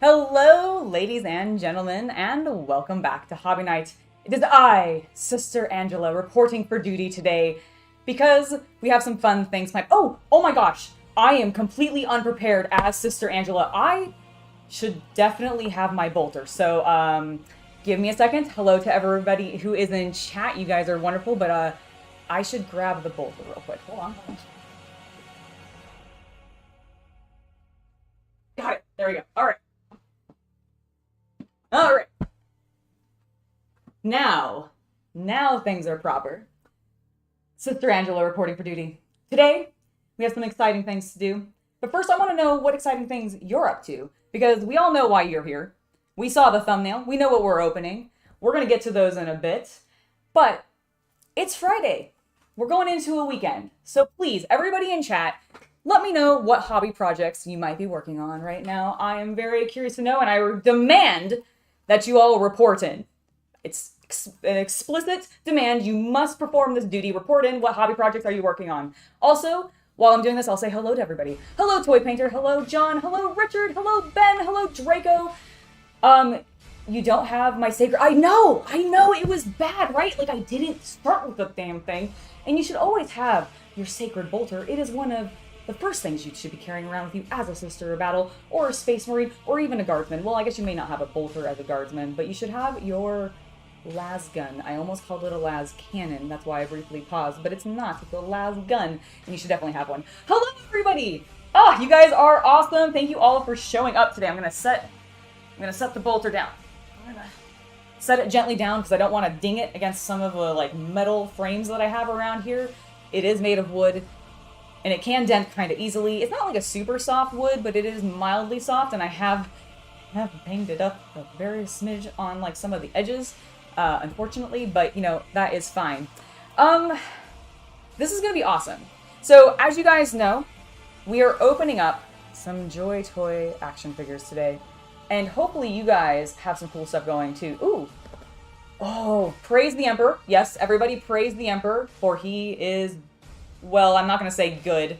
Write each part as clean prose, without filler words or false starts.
Hello, ladies and gentlemen, and welcome back to Hobby Night. It is I, Sister Angela, reporting for duty today because we have some fun things planned. Oh my gosh! I am completely unprepared as Sister Angela. I should definitely have my bolter, so give me a second. Hello to everybody who is in chat. You guys are wonderful, but I should grab the bolter real quick. Hold on. Got it. There we go. All right. All right. Now things are proper. Sister Angela reporting for duty. Today, we have some exciting things to do. But first, I want to know what exciting things you're up to, because we all know why you're here. We saw the thumbnail. We know what we're opening. We're going to get to those in a bit. But it's Friday. We're going into a weekend. So please, everybody in chat, let me know what hobby projects you might be working on right now. I am very curious to know, and I demand that you all report in. It's an explicit demand. You must perform this duty. Report in what hobby projects are you working on. Also, while I'm doing this, I'll say hello to everybody. Hello, Toy Painter. Hello, John. Hello, Richard. Hello, Ben. Hello, Draco. You don't have my sacred... I know, it was bad, right? Like, I didn't start with the damn thing. And you should always have your sacred bolter. It is one of the first things you should be carrying around with you as a Sister of Battle, or a Space Marine, or even a Guardsman. Well, I guess you may not have a bolter as a Guardsman, but you should have your las gun. I almost called it a las cannon. That's why I briefly paused, but it's not. It's a las gun, and you should definitely have one. Hello, everybody! You guys are awesome. Thank you all for showing up today. I'm gonna set the bolter down. I'm gonna set it gently down because I don't want to ding it against some of the metal frames that I have around here. It is made of wood, and it can dent kind of easily. It's not like a super soft wood, but it is mildly soft, and I have banged it up a very smidge on some of the edges, unfortunately, but that is fine. This is gonna be awesome. So as you guys know, we are opening up some JoyToy action figures today, and hopefully you guys have some cool stuff going too. Ooh. Oh, praise the Emperor. Yes, everybody praise the Emperor, for he is, well, I'm not going to say good,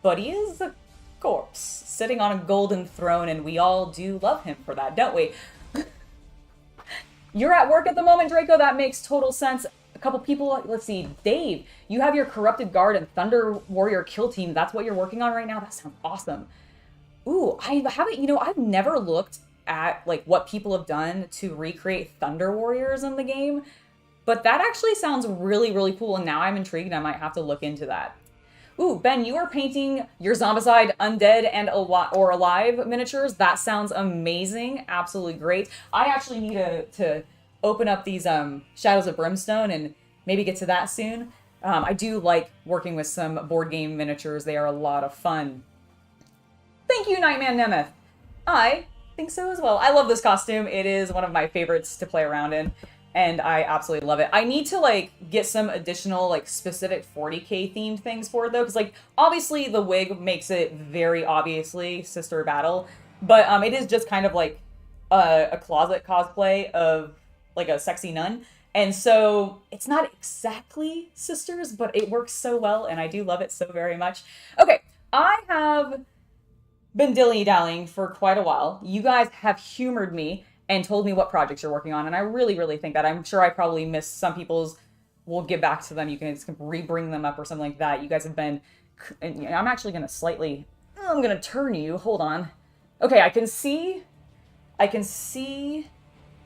but he is a corpse sitting on a golden throne, and we all do love him for that, don't we? You're at work at the moment, Draco. That makes total sense. A couple people, let's see, Dave, you have your Corrupted Guard and Thunder Warrior kill team. That's what you're working on right now? That sounds awesome. Ooh, I haven't, I've never looked at what people have done to recreate Thunder Warriors in the game, but that actually sounds really, really cool, and now I'm intrigued. I might have to look into that. Ooh, Ben, you are painting your Zombicide Undead and or Alive miniatures. That sounds amazing. Absolutely great. I actually need to open up these Shadows of Brimstone and maybe get to that soon. I do like working with some board game miniatures. They are a lot of fun. Thank you, Nightman Nemeth. I think so as well. I love this costume. It is one of my favorites to play around in, and I absolutely love it. I need to get some additional specific 40k themed things for it though, because obviously the wig makes it very obviously Sister Battle, but it is just kind of a closet cosplay of a sexy nun, and so it's not exactly sisters, but it works so well, and I do love it so very much. Okay, I have been dilly-dallying for quite a while. You guys have humored me and told me what projects you're working on, and I really, really think that. I'm sure I probably missed some people's. We'll get back to them. You can re-bring them up or something like that. You guys have been... I'm actually going to slightly... I'm going to turn you. Hold on. Okay, I can see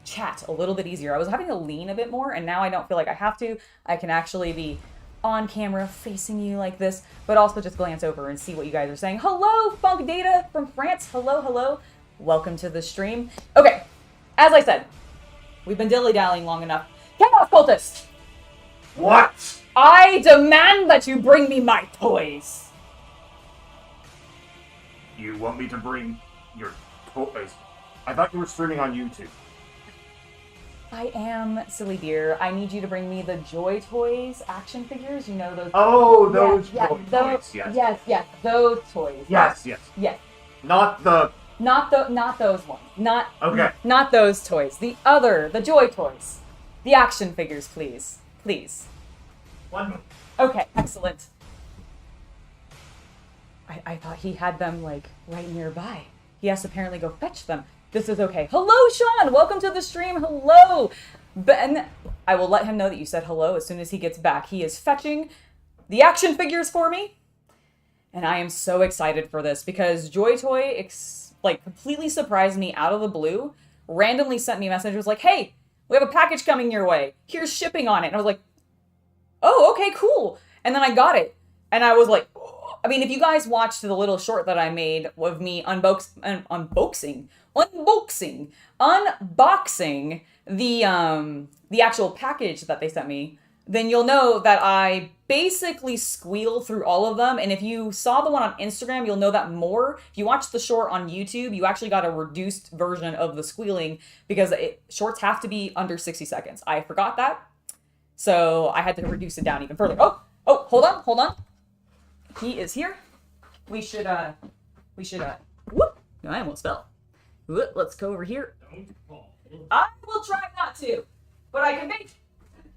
chat a little bit easier. I was having to lean a bit more, and now I don't feel like I have to. I can actually be on camera facing you like this, but also just glance over and see what you guys are saying. Hello, Funk Data from France. Hello. Welcome to the stream. Okay, as I said, we've been dilly-dallying long enough. Chaos Cultist! What? I demand that you bring me my toys! You want me to bring your toys? I thought you were streaming on YouTube. I am, silly dear. I need you to bring me the JoyToys action figures. You know those... Oh, those toys. Yes, those toys. Yes. Not those ones. Okay. Not those toys. The JoyToys. The action figures, please. Please. One. Okay, excellent. I thought he had them, right nearby. He has to apparently go fetch them. This is okay. Hello, Sean. Welcome to the stream. Hello. Ben, I will let him know that you said hello as soon as he gets back. He is fetching the action figures for me. And I am so excited for this because JoyToy completely surprised me out of the blue. Randomly sent me a message. Was like, hey, we have a package coming your way. Here's shipping on it. And I was like, oh, okay, cool. And then I got it. And I was like, oh. I mean, if you guys watched the little short that I made of me unboxing the actual package that they sent me, then you'll know that I basically squeal through all of them. And if you saw the one on Instagram, you'll know that more. If you watch the short on YouTube, you actually got a reduced version of the squealing because shorts have to be under 60 seconds. I forgot that. So I had to reduce it down even further. Oh, hold on. He is here. We should, whoop. No, I almost fell. Whoop, let's go over here. I will try not to, but I can make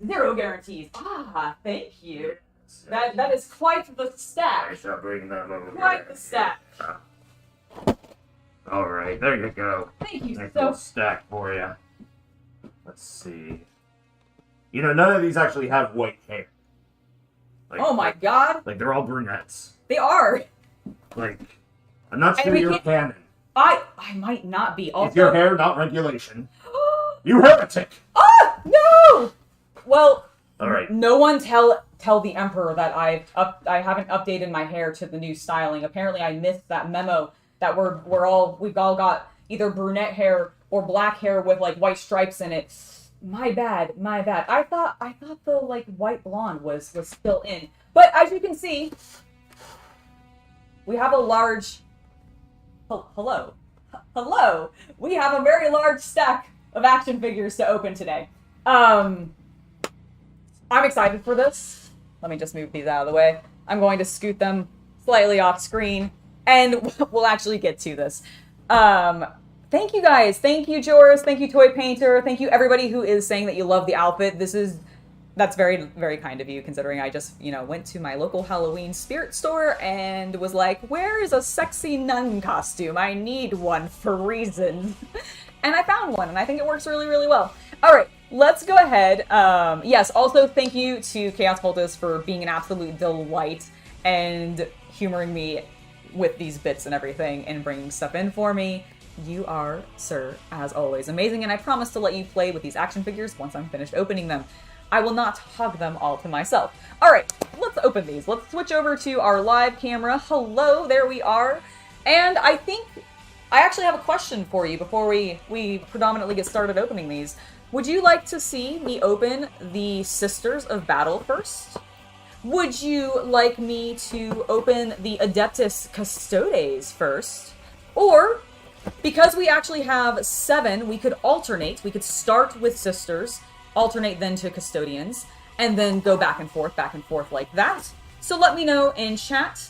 0 guarantees. Ah, thank you. That is quite the stack. I shall bring them over. Quite the stack. All right, there you go. Thank you. Nice little stack for you. Let's see. You know, none of these actually have white hair. Oh my god. Like, they're all brunettes. They are. Like, I'm not sure you're canon. I might not be. Also, is your hair not regulation? You heretic! Oh, no! Well, all right. No one tell the Emperor that I haven't updated my hair to the new styling. Apparently I missed that memo that we've all got either brunette hair or black hair with like white stripes in it. My bad. I thought the like white blonde was still in. But as you can see, we have a large hello. We have a very large stack of action figures to open today. I'm excited for this. Let me just move these out of the way. I'm going to scoot them slightly off screen and we'll actually get to this. Thank you guys. Thank you, Joris. Thank you, Toy Painter. Thank you, everybody who is saying that you love the outfit. That's very, very kind of you, considering I just, went to my local Halloween spirit store and was like, where is a sexy nun costume? I need one for reasons. And I found one, and I think it works really, really well. All right, let's go ahead. Yes, also thank you to Chaos Cultist for being an absolute delight and humoring me with these bits and everything and bringing stuff in for me. You are, sir, as always, amazing, and I promise to let you play with these action figures once I'm finished opening them. I will not hog them all to myself. All right, let's open these. Let's switch over to our live camera. Hello, there we are. And I think I actually have a question for you before we predominantly get started opening these. Would you like to see me open the Sisters of Battle first? Would you like me to open the Adeptus Custodes first? Or, because we actually have 7, we could alternate. We could start with Sisters, alternate then to Custodians, and then go back and forth like that. So let me know in chat.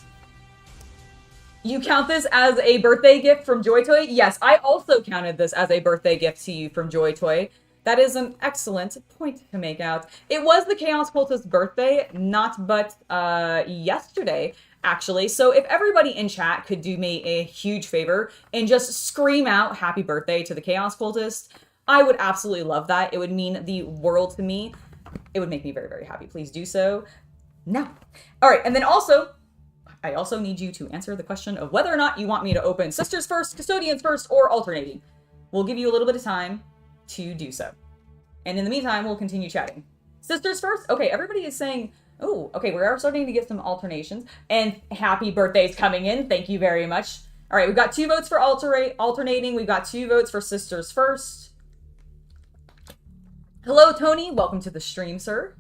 You count this as a birthday gift from JoyToy? Yes, I also counted this as a birthday gift to you from JoyToy. That is an excellent point to make out. It was the Chaos Cultist's birthday, not but yesterday, actually. So if everybody in chat could do me a huge favor and just scream out happy birthday to the Chaos Cultist, I would absolutely love that. It would mean the world to me. It would make me very, very happy. Please do so now. All right, and then also, I also need you to answer the question of whether or not you want me to open Sisters first, Custodians first, or alternating. We'll give you a little bit of time to do so. And in the meantime, we'll continue chatting. Sisters first? Okay, everybody is saying, oh, okay, we are starting to get some alternations. And happy birthday's coming in. Thank you very much. All right, we've got 2 votes for alternating. We've got 2 votes for Sisters first. Hello, Tony. Welcome to the stream, sir.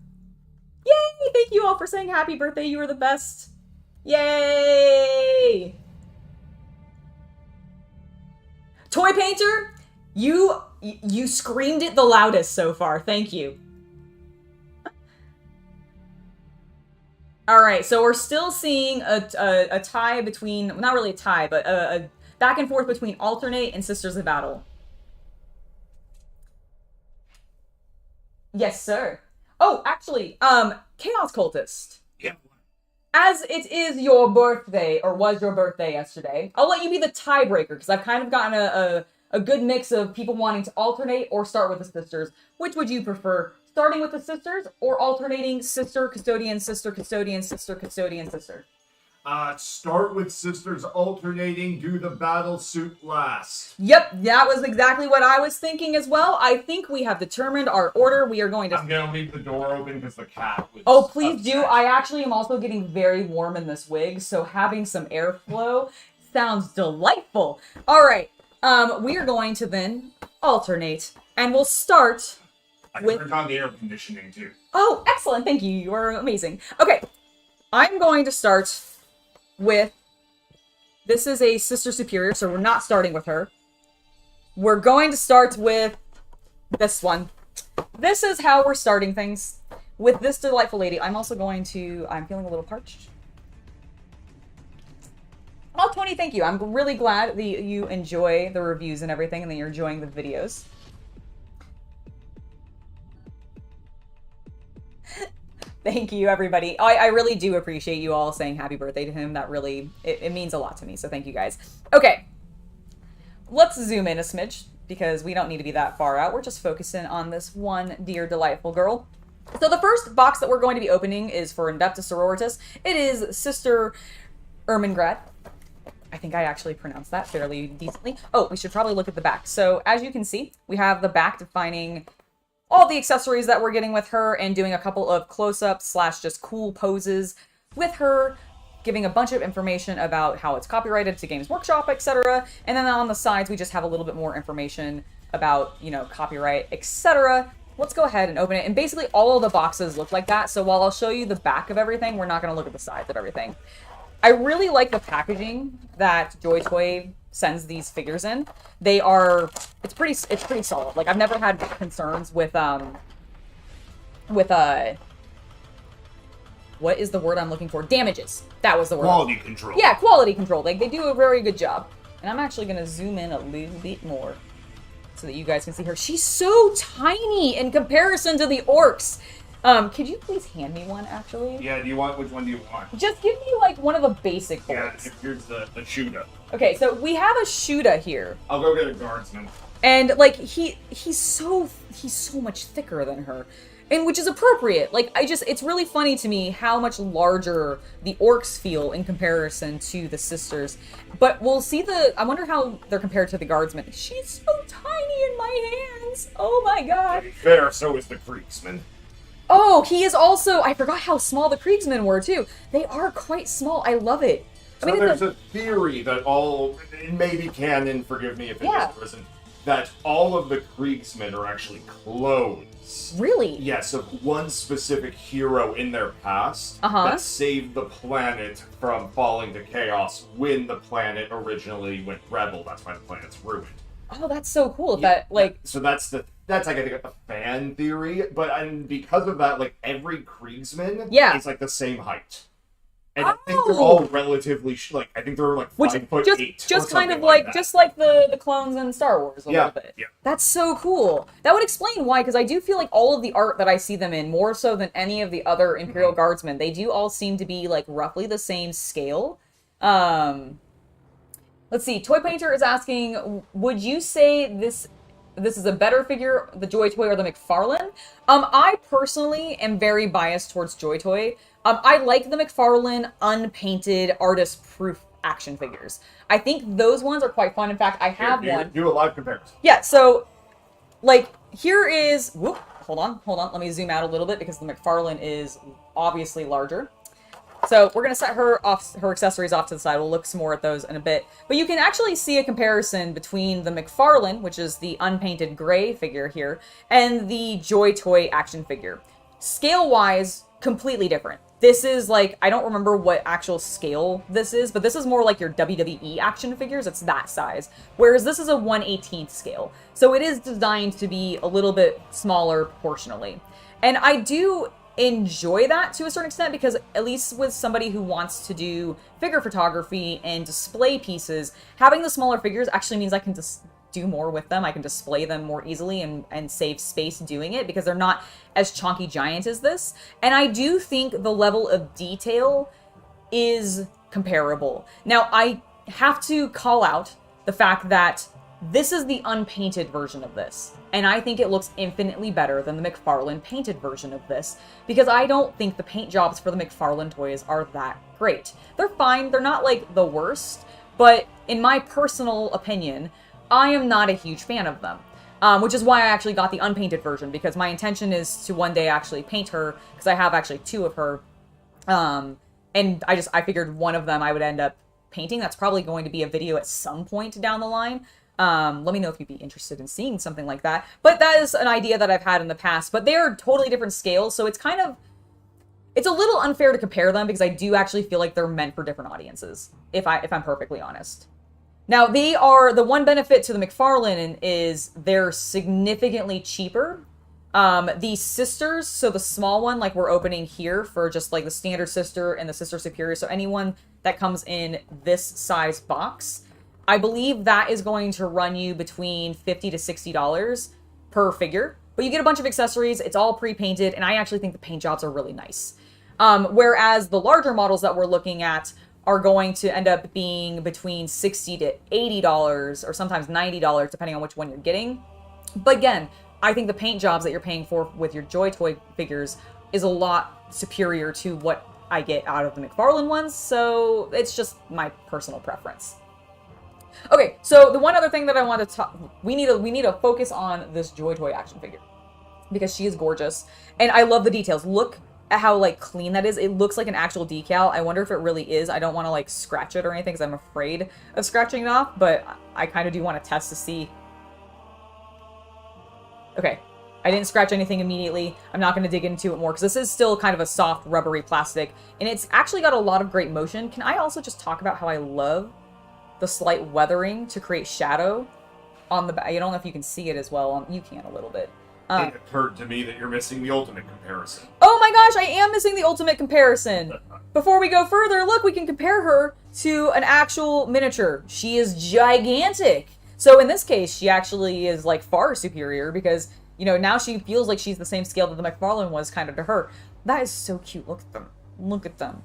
Yay! Thank you all for saying happy birthday. You are the best. Yay! Toy Painter, you screamed it the loudest so far. Thank you. All right, so we're still seeing a tie between, not really a tie, but a back and forth between Alternate and Sisters of Battle. Yes, sir. Oh, actually, Chaos Cultist. Yeah. As it is your birthday, or was your birthday yesterday, I'll let you be the tiebreaker, because I've kind of gotten a good mix of people wanting to alternate or start with the sisters. Which would you prefer? Starting with the sisters or alternating sister, custodian, sister, custodian, sister, custodian, sister? Start with sisters alternating, do the battle suit last. Yep, that was exactly what I was thinking as well. I think we have determined our order. We are going to... I'm gonna leave the door open because the cat was... Oh, please upset. do. I actually am also getting very warm in this wig, so having some airflow sounds delightful. All right, we are going to then alternate, and we'll start with... I turned on the air conditioning, too. Oh, excellent. Thank you. You are amazing. Okay, I'm going to start with... This is a Sister Superior, so we're not starting with her. We're going to start with this one. This is how we're starting things. With this delightful lady, I'm also going to... I'm feeling a little parched. Oh, Tony, thank you. I'm really glad that you enjoy the reviews and everything, and that you're enjoying the videos. Thank you, everybody. I really do appreciate you all saying happy birthday to him. That really, it means a lot to me, so thank you guys. Okay, let's zoom in a smidge, because we don't need to be that far out. We're just focusing on this one dear, delightful girl. So the first box that we're going to be opening is for Adeptus Sororitas. It is Sister Ermengrad. I think I actually pronounced that fairly decently. Oh, we should probably look at the back. So as you can see, we have the back defining all the accessories that we're getting with her and doing a couple of close-ups slash just cool poses with her, giving a bunch of information about how it's copyrighted to Games Workshop, etc. And then on the sides, we just have a little bit more information about, you know, copyright, etc. Let's go ahead and open it. And basically all of the boxes look like that. So while I'll show you the back of everything, we're not going to look at the sides of everything. I really like the packaging that JoyToy sends these figures in. They are, it's pretty solid. Like, I've never had concerns with what is the word I'm looking for? Damages. That was the word. Quality control. Yeah, quality control. They do a very good job. And I'm actually going to zoom in a little bit more so that you guys can see her. She's so tiny in comparison to the orcs. Could you please hand me one, actually? Yeah, which one do you want? Just give me, like, one of the basic orcs. Yeah, here's the Shuda. Okay, so we have a Shuda here. I'll go get a guardsman. And, like, he's so much thicker than her. And which is appropriate. Like, it's really funny to me how much larger the orcs feel in comparison to the sisters. But we'll see I wonder how they're compared to the guardsmen. She's so tiny in my hands. Oh my god. To be fair, so is the Kriegsman. Oh, he is also, I forgot how small the Kriegsmen were too. They are quite small. I love it. I mean, there's a theory that it may be canon, forgive me if it isn't, that all of the Kriegsmen are actually clones. Really? Yes, of one specific hero in their past that saved the planet from falling to chaos when the planet originally went rebel. That's why the planet's ruined. Oh, that's so cool. Yeah, so that's like, I think, a fan theory, and because of that, like, every Kriegsman is, like, the same height. And I think they're all relatively, I think they're, like, 5'8". Just kind of like just like the clones in Star Wars a little bit. Yeah. That's so cool. That would explain why, because I do feel like all of the art that I see them in, more so than any of the other Imperial Guardsmen, they do all seem to be, like, roughly the same scale. Let's see. Toy Painter is asking, would you say this is a better figure, the JoyToy or the McFarlane? I personally am very biased towards JoyToy. I like the McFarlane unpainted, artist-proof action figures. I think those ones are quite fun. In fact, I have one. Do a live comparison. Yeah, so, like, here is... Whoop, hold on. Let me zoom out a little bit because the McFarlane is obviously larger. So we're going to set her accessories off to the side. We'll look some more at those in a bit. But you can actually see a comparison between the McFarlane, which is the unpainted gray figure here, and the JoyToy action figure. Scale-wise, completely different. This is like, I don't remember what actual scale this is, but this is more like your WWE action figures. It's that size. Whereas this is a 1/18th scale. So it is designed to be a little bit smaller proportionally. And I do enjoy that to a certain extent because at least with somebody who wants to do figure photography and display pieces, having the smaller figures actually means I can just do more with them. I can display them more easily and save space doing it because they're not as chonky giant as this. And I do think the level of detail is comparable. Now, I have to call out the fact that This is the unpainted version of this, and I think it looks infinitely better than the McFarlane painted version of this, because I don't think the paint jobs for the McFarlane toys are that great. They're fine, they're not like the worst, but in my personal opinion, I am not a huge fan of them. Which is why I actually got the unpainted version, because my intention is to one day actually paint her, because I have actually 2 of her, and I figured one of them I would end up painting. That's probably going to be a video at some point down the line. Let me know if you'd be interested in seeing something like that. But that is an idea that I've had in the past. But they are totally different scales, so it's a little unfair to compare them, because I do actually feel like they're meant for different audiences, if I'm perfectly honest. Now, the one benefit to the McFarlane is they're significantly cheaper. The sisters, so the small one, like we're opening here for just like the standard sister and the sister superior, so anyone that comes in this size box, I believe that is going to run you between $50 to $60 per figure. But you get a bunch of accessories, it's all pre-painted, and I actually think the paint jobs are really nice. Whereas the larger models that we're looking at are going to end up being between $60 to $80 or sometimes $90, depending on which one you're getting. But again, I think the paint jobs that you're paying for with your JoyToy figures is a lot superior to what I get out of the McFarlane ones, so it's just my personal preference. Okay, so the one other thing that I want to talk, we need to focus on this JoyToy action figure, because she is gorgeous, and I love the details. Look at how like clean that is. It looks like an actual decal. I wonder if it really is. I don't want to like scratch it or anything, because I'm afraid of scratching it off, but I kind of do want to test to see. Okay, I didn't scratch anything immediately. I'm not going to dig into it more, because this is still kind of a soft, rubbery plastic, and it's actually got a lot of great motion. Can I also just talk about how I love the slight weathering to create shadow on the back? I don't know if you can see it as well. You can a little bit. It occurred to me that you're missing the ultimate comparison. Oh my gosh, I am missing the ultimate comparison. Before we go further, look, we can compare her to an actual miniature. She is gigantic. So in this case, she actually is like far superior, because, you know, now she feels like she's the same scale that the McFarlane was kind of to her. That is so cute. Look at them. Look at them.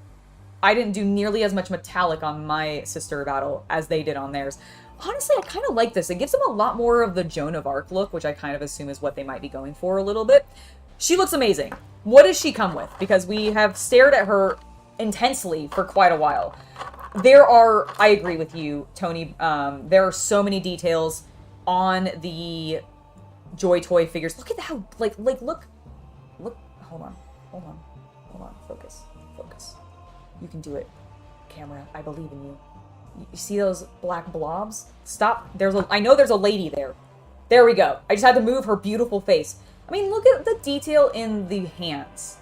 I didn't do nearly as much metallic on my sister battle as they did on theirs. Honestly, I kind of like this. It gives them a lot more of the Joan of Arc look, which I kind of assume is what they might be going for a little bit. She looks amazing. What does she come with? Because we have stared at her intensely for quite a while. I agree with you, Tony, there are so many details on the JoyToy figures. Look at how, look, hold on, focus. You can do it. Camera, I believe in you. You see those black blobs? Stop. I know there's a lady there. There we go. I just had to move her beautiful face. I mean, look at the detail in the hands.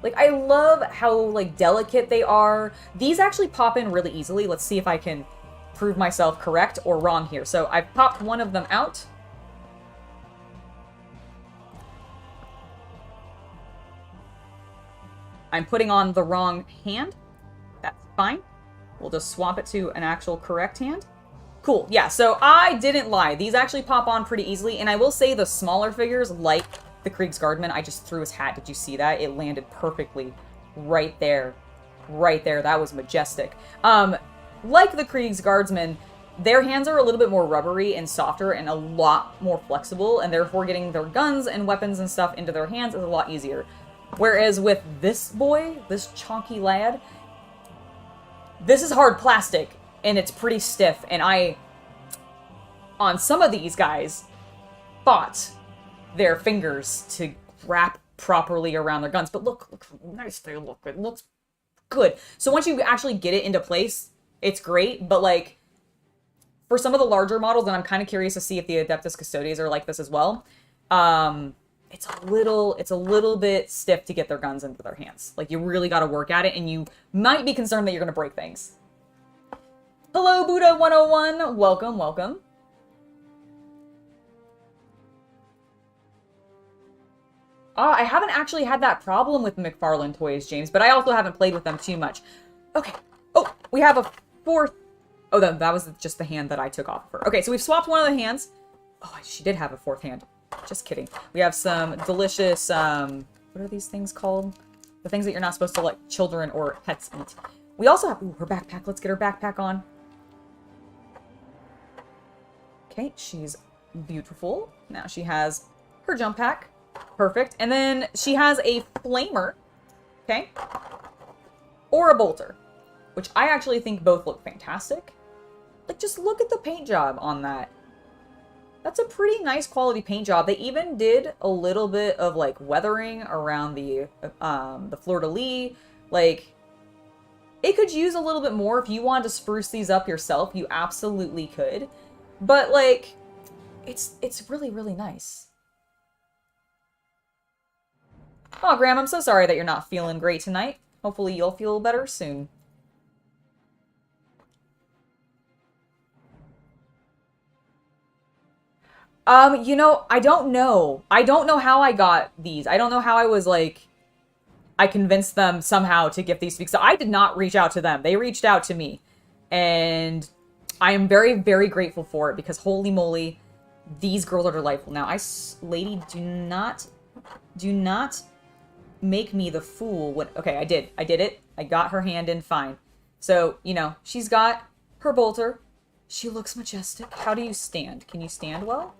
Like, I love how, like, delicate they are. These actually pop in really easily. Let's see if I can prove myself correct or wrong here. So I've popped one of them out. I'm putting on the wrong hand. That's fine. We'll just swap it to an actual correct hand. Cool, yeah, so I didn't lie. These actually pop on pretty easily, and I will say the smaller figures, like the Kriegsguardman, I just threw his hat. Did you see that? It landed perfectly right there. Right there. That was majestic. Like the Kriegsguardsman, their hands are a little bit more rubbery and softer and a lot more flexible, and therefore getting their guns and weapons and stuff into their hands is a lot easier. Whereas with this boy, this chonky lad, this is hard plastic, and it's pretty stiff, and on some of these guys, fought their fingers to wrap properly around their guns. But look how nice they look. It looks good. So once you actually get it into place, it's great, but like, for some of the larger models, and I'm kind of curious to see if the Adeptus Custodes are like this as well, it's a little bit stiff to get their guns into their hands. Like, you really got to work at it, and you might be concerned that you're going to break things. Hello, Buddha101. Welcome, welcome. I haven't actually had that problem with McFarlane toys, James, but I also haven't played with them too much. Okay. Oh, we have a fourth. Oh, that was just the hand that I took off of her. Okay, so we've swapped one of the hands. Oh, she did have a fourth hand. Just kidding. We have some delicious, what are these things called? The things that you're not supposed to let children or pets eat. We also have, ooh, her backpack. Let's get her backpack on. Okay, she's beautiful. Now she has her jump pack. Perfect. And then she has a flamer. Okay. Or a bolter. Which I actually think both look fantastic. Like, just look at the paint job on that. That's a pretty nice quality paint job. They even did a little bit of, like, weathering around the fleur-de-lis. Like, it could use a little bit more. If you wanted to spruce these up yourself, you absolutely could. But, like, it's really, really nice. Oh, Graham, I'm so sorry that you're not feeling great tonight. Hopefully you'll feel better soon. You know, I don't know. I don't know how I got these. I don't know how I was, like, I convinced them somehow to gift these, because I did not reach out to them. They reached out to me. And I am very, very grateful for it, because holy moly, these girls are delightful. Now, lady, do not make me the fool when, okay, I did it. I got her hand in fine. So, you know, she's got her bolter. She looks majestic. How do you stand? Can you stand well?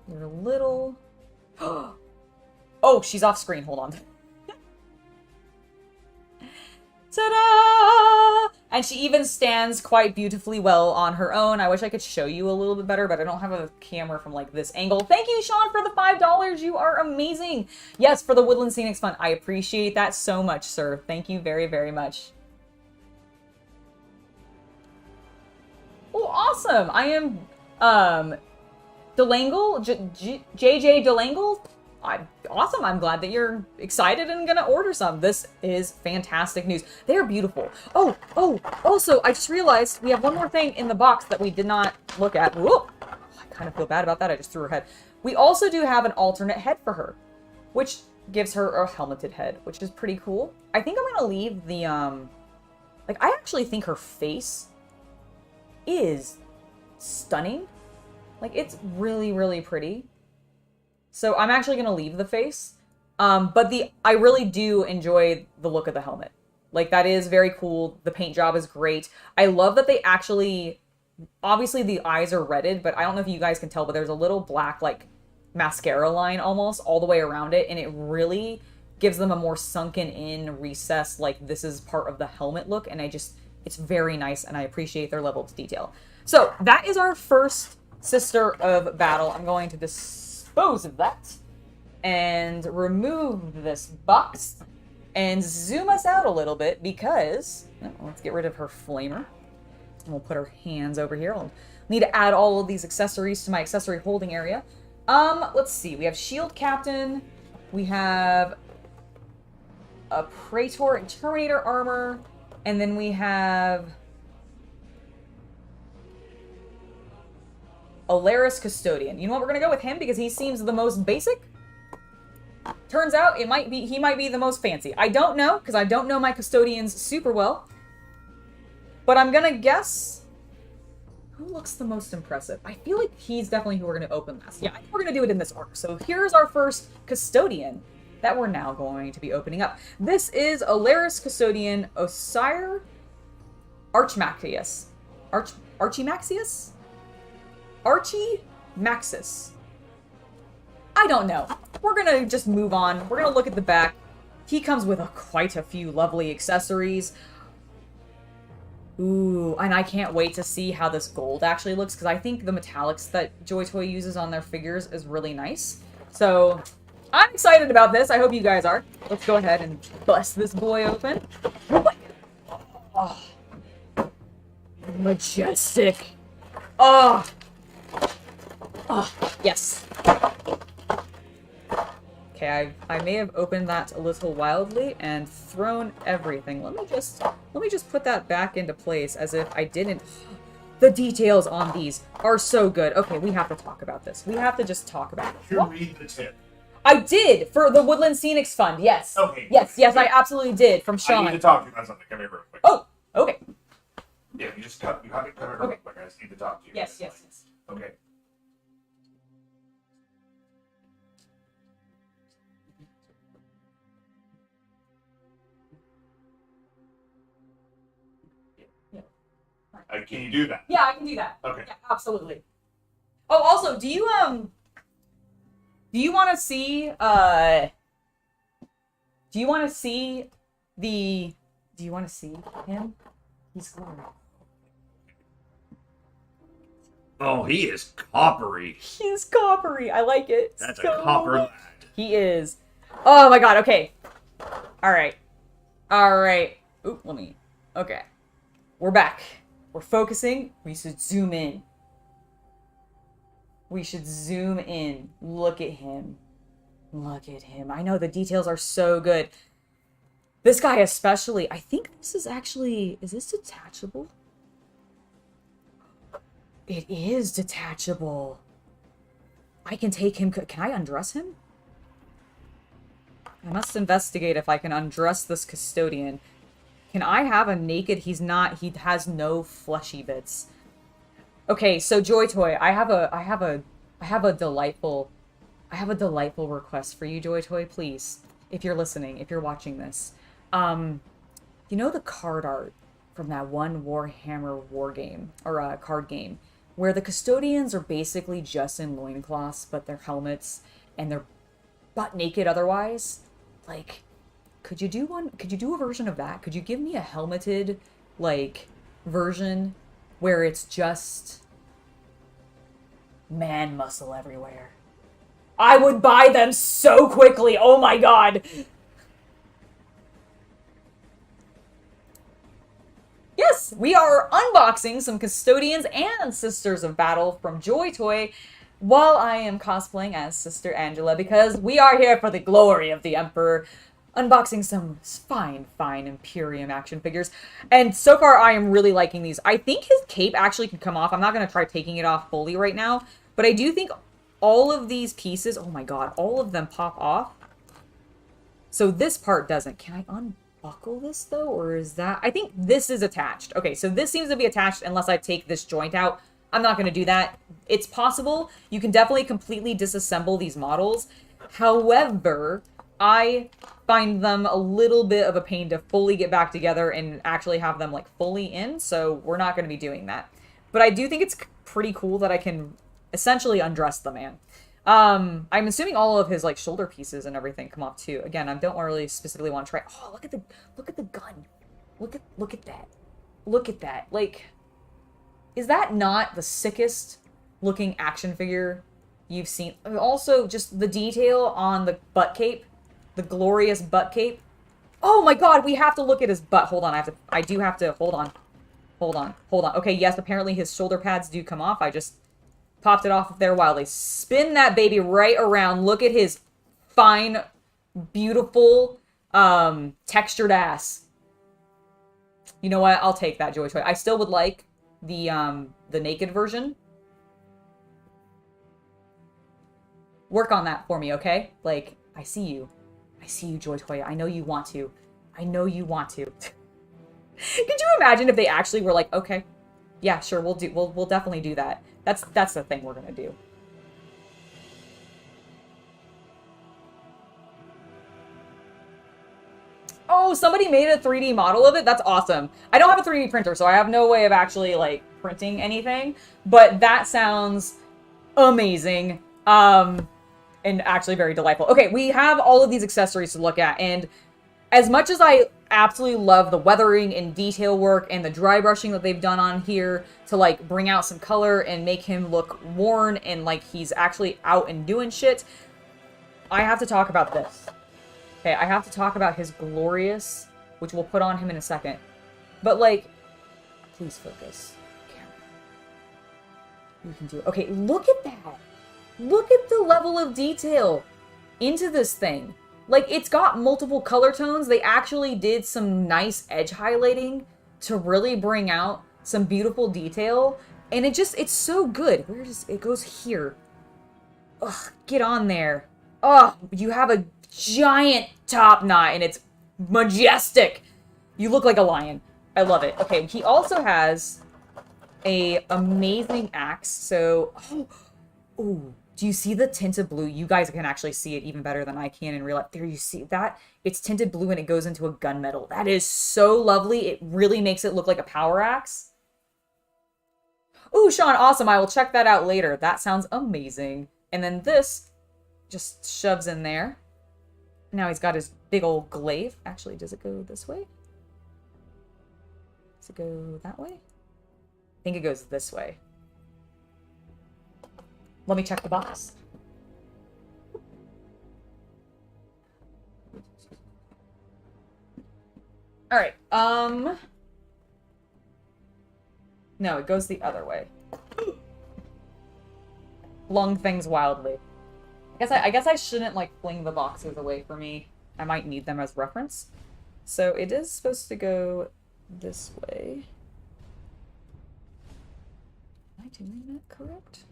You're a little... Oh, she's off screen. Hold on. Ta-da! And she even stands quite beautifully well on her own. I wish I could show you a little bit better, but I don't have a camera from, like, this angle. Thank you, Sean, for the $5. You are amazing. Yes, for the Woodland Scenics Fund. I appreciate that so much, sir. Thank you very, very much. Oh, awesome. I am, Delangle? JJ Delangle? Awesome. I'm glad that you're excited and gonna order some. This is fantastic news. They're beautiful. Oh, also, I just realized we have one more thing in the box that we did not look at. Whoop! I kind of feel bad about that. I just threw her head. We also do have an alternate head for her, which gives her a helmeted head, which is pretty cool. I think I'm gonna leave the, like, I actually think her face is stunning. Like, it's really, really pretty. So I'm actually going to leave the face. But I really do enjoy the look of the helmet. Like, that is very cool. The paint job is great. I love that they actually... Obviously, the eyes are redded, but I don't know if you guys can tell, but there's a little black, like, mascara line almost all the way around it. And it really gives them a more sunken in, recessed, like, this is part of the helmet look. And it's very nice, and I appreciate their level of detail. So, that is our first Sister of Battle. I'm going to dispose of that and remove this box and zoom us out a little bit because let's get rid of her flamer. And we'll put her hands over here. I'll need to add all of these accessories to my accessory holding area. Let's see. We have Shield Captain. We have a Praetor and Terminator armor. And then we have Alaris Custodian. You know what? We're gonna go with him because he seems the most basic. Turns out he might be the most fancy. I don't know, because I don't know my custodians super well. But I'm gonna guess who looks the most impressive. I feel like he's definitely who we're gonna open last. Yeah, I think we're gonna do it in this order. So here's our first custodian that we're now going to be opening up. This is Alaris Custodian Osire Archimaxius. Archimaxius? Archimaxis. I don't know. We're gonna just move on. We're gonna look at the back. He comes with quite a few lovely accessories. Ooh, and I can't wait to see how this gold actually looks, because I think the metallics that JoyToy uses on their figures is really nice. So, I'm excited about this. I hope you guys are. Let's go ahead and bust this boy open. Oh, majestic. Oh. Oh, yes. Okay, I may have opened that a little wildly and thrown everything. Let me just put that back into place as if I didn't. The details on these are so good. Okay, we have to talk about this. We have to just talk about it. Did you read the tip? I did, for the Woodland Scenics Fund, yes. Okay. Yes, I absolutely did, from Sean. I need to talk to you about something. Come here real quick. Oh, okay. Yeah, you have it covered real quick. I just need to talk to you. Yes. Okay. Can you do that? Yeah, I can do that. Okay. Yeah, absolutely. Oh, also, do you want to see do you want to see him? He's glowing. Oh, he is coppery. He's coppery. I like it. That's so a copper lad. He is. Oh my god, okay. Alright. Alright. Oop, okay. We're back. We're focusing. We should zoom in. We should zoom in. Look at him. Look at him. I know the details are so good. This guy especially. I think this is actually... Is this detachable? It is detachable. I can take him... Can I undress him? I must investigate if I can undress this custodian. Can I have a naked... He has no fleshy bits. Okay, so JoyToy, I have a delightful request for you, JoyToy, please. If you're listening, if you're watching this. You know the card art from that one Warhammer war game, or card game, where the custodians are basically just in loincloths, but they're helmets, and they're butt naked otherwise? Like, could you do a version of that? Could you give me a helmeted, like, version where it's just man muscle everywhere? I would buy them so quickly! Oh my god! Yes, we are unboxing some Custodians and Sisters of Battle from JoyToy while I am cosplaying as Sister Angela, because we are here for the glory of the Emperor, unboxing some fine Imperium action figures. And so far, I am really liking these. I think his cape actually can come off. I'm not going to try taking it off fully right now, but I do think all of these pieces, oh my god, all of them pop off. So this part doesn't. Can I unbuckle this though, or is that... I think this is attached. Okay, so this seems to be attached unless I take this joint out. I'm not going to do that. It's possible. You can definitely completely disassemble these models. However, I find them a little bit of a pain to fully get back together and actually have them like fully in, so we're not going to be doing that. But I do think it's pretty cool that I can essentially undress the man. I'm assuming all of his like shoulder pieces and everything come off too. Again, I don't really specifically want to try. Oh, look at the gun. Look at that. Look at that. Like, is that not the sickest looking action figure you've seen? Also, just the detail on the butt cape, the glorious butt cape. Oh my god, we have to look at his butt. Hold on, I do have to, hold on. Okay, yes, apparently his shoulder pads do come off. I just popped it off there while they spin that baby right around. Look at his fine, beautiful, textured ass. You know what? I'll take that, JoyToy. I still would like the naked version. Work on that for me, okay? Like, I see you, JoyToy. I know you want to. Could you imagine if they actually were like, okay, yeah, sure, we'll definitely do that. That's the thing we're gonna do. Oh, somebody made a 3D model of it? That's awesome. I don't have a 3D printer, so I have no way of actually, like, printing anything. But that sounds amazing. And actually very delightful. Okay, we have all of these accessories to look at, and as much as I absolutely love the weathering and detail work and the dry brushing that they've done on here to, like, bring out some color and make him look worn and like he's actually out and doing shit, I have to talk about this. Okay, I have to talk about his glorious, which we'll put on him in a second. But, like, please focus. Camera. You can do it. Okay, look at that. Look at the level of detail into this thing. Like, it's got multiple color tones. They actually did some nice edge highlighting to really bring out some beautiful detail. And it's so good. Where does it goes here? Ugh, get on there. Ugh, you have a giant top knot and it's majestic. You look like a lion. I love it. Okay, he also has a amazing axe. So, oh, do you see the tinted blue? You guys can actually see it even better than I can in real life. There, you see that? It's tinted blue and it goes into a gunmetal. That is so lovely. It really makes it look like a power axe. Ooh, Sean, awesome. I will check that out later. That sounds amazing. And then this just shoves in there. Now he's got his big old glaive. Actually, does it go this way? Does it go that way? I think it goes this way. Let me check the box. All right. No, it goes the other way. Flung things wildly. I guess I shouldn't like fling the boxes away for me. I might need them as reference. So it is supposed to go this way. Am I doing that correct?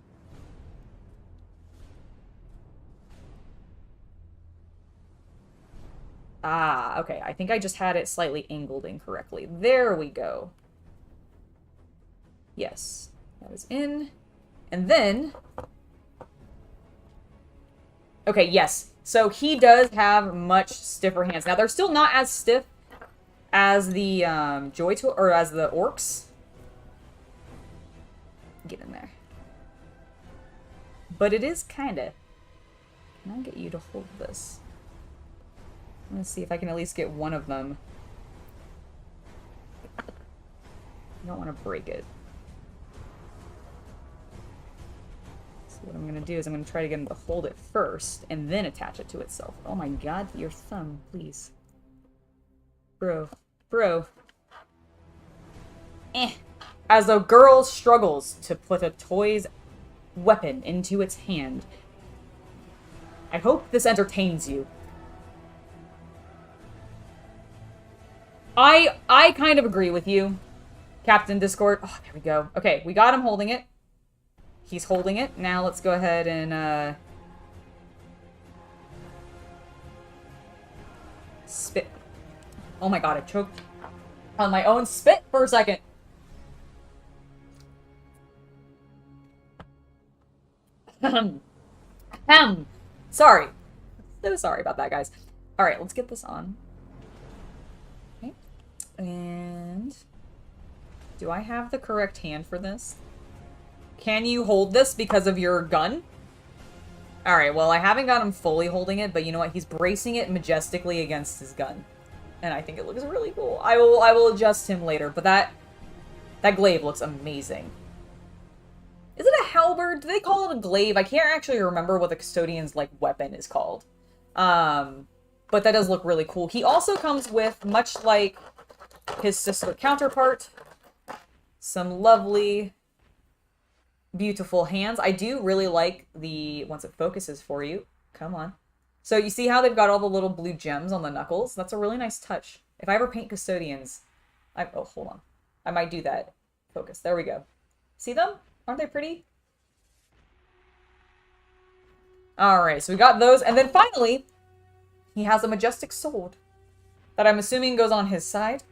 Ah, okay. I think I just had it slightly angled incorrectly. There we go. Yes. That is in. And then... Okay, yes. So he does have much stiffer hands. Now, they're still not as stiff as the JoyToy, or as the orcs. Get in there. But it is kinda. Can I get you to hold this? I'm gonna see if I can at least get one of them. I don't want to break it. So what I'm gonna do is I'm gonna try to get him to hold it first and then attach it to itself. Oh my god, your thumb, please. Bro. Bro. As a girl struggles to put a toy's weapon into its hand. I hope this entertains you. I kind of agree with you, Captain Discord. Oh, there we go. Okay, we got him holding it. He's holding it. Now let's go ahead and, spit. Oh my god, I choked on my own spit for a second. Sorry. So sorry about that, guys. Alright, let's get this on. Okay. And... do I have the correct hand for this? Can you hold this because of your gun? Alright, well, I haven't got him fully holding it, but you know what? He's bracing it majestically against his gun. And I think it looks really cool. I will adjust him later, but that glaive looks amazing. Is it a halberd? Do they call it a glaive? I can't actually remember what the custodian's, like, weapon is called. But that does look really cool. He also comes with, much like his sister counterpart, some lovely, beautiful hands. I do really like the, once it focuses for you, come on. So you see how they've got all the little blue gems on the knuckles? That's a really nice touch. If I ever paint custodians, oh, hold on. I might do that. Focus, there we go. See them? Aren't they pretty? Alright, so we got those. And then finally, he has a majestic sword that I'm assuming goes on his side.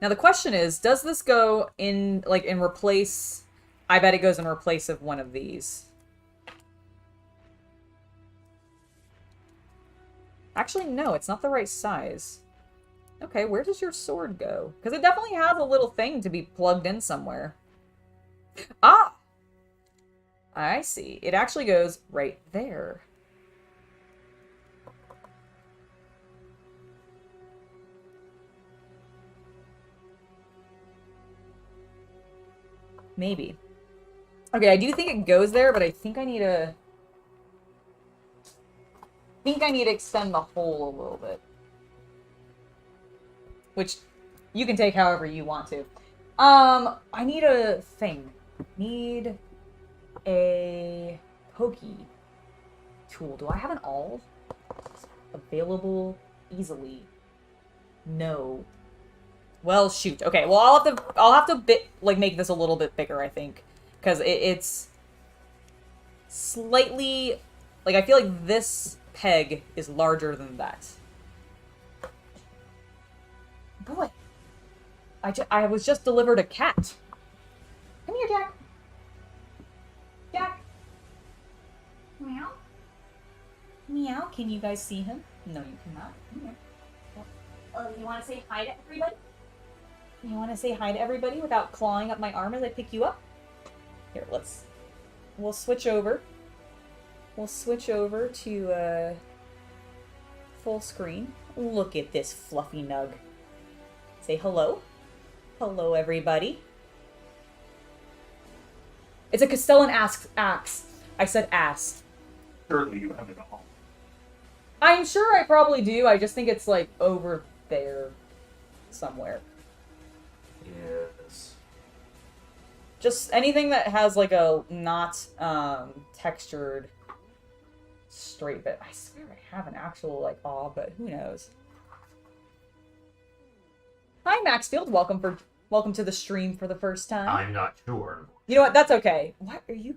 Now the question is, does this go in, like, in replace... I bet it goes in replace of one of these. Actually, no, it's not the right size. Okay, where does your sword go? Because it definitely has a little thing to be plugged in somewhere. Ah! I see. It actually goes right there. Maybe. Okay, I do think it goes there, but I think I need to... extend the hole a little bit. Which you can take however you want to. I need a thing. Need a pokey tool. Do I have an awl available easily? No. Well, shoot. Okay, well, I'll have to make this a little bit bigger, I think, because it's slightly, like, I feel like this peg is larger than that. Boy, I was just delivered a cat. Come here, Jack. Jack. Meow. Meow. Can you guys see him? No, you cannot. Come here. Oh, you want to say hi to everybody? You want to say hi to everybody without clawing up my arm as I pick you up? Here, we'll switch over. We'll switch over to full screen. Look at this fluffy nug. Say hello. Hello, everybody. It's a Castellan axe. I said ass. Surely you have it all. I'm sure I probably do. I just think it's like over there somewhere. Yes. Just anything that has like a not textured straight bit. I swear I have an actual like awe, but who knows? Hi Maxfield, welcome to the stream for the first time. I'm not sure. You know what? That's okay. What are you?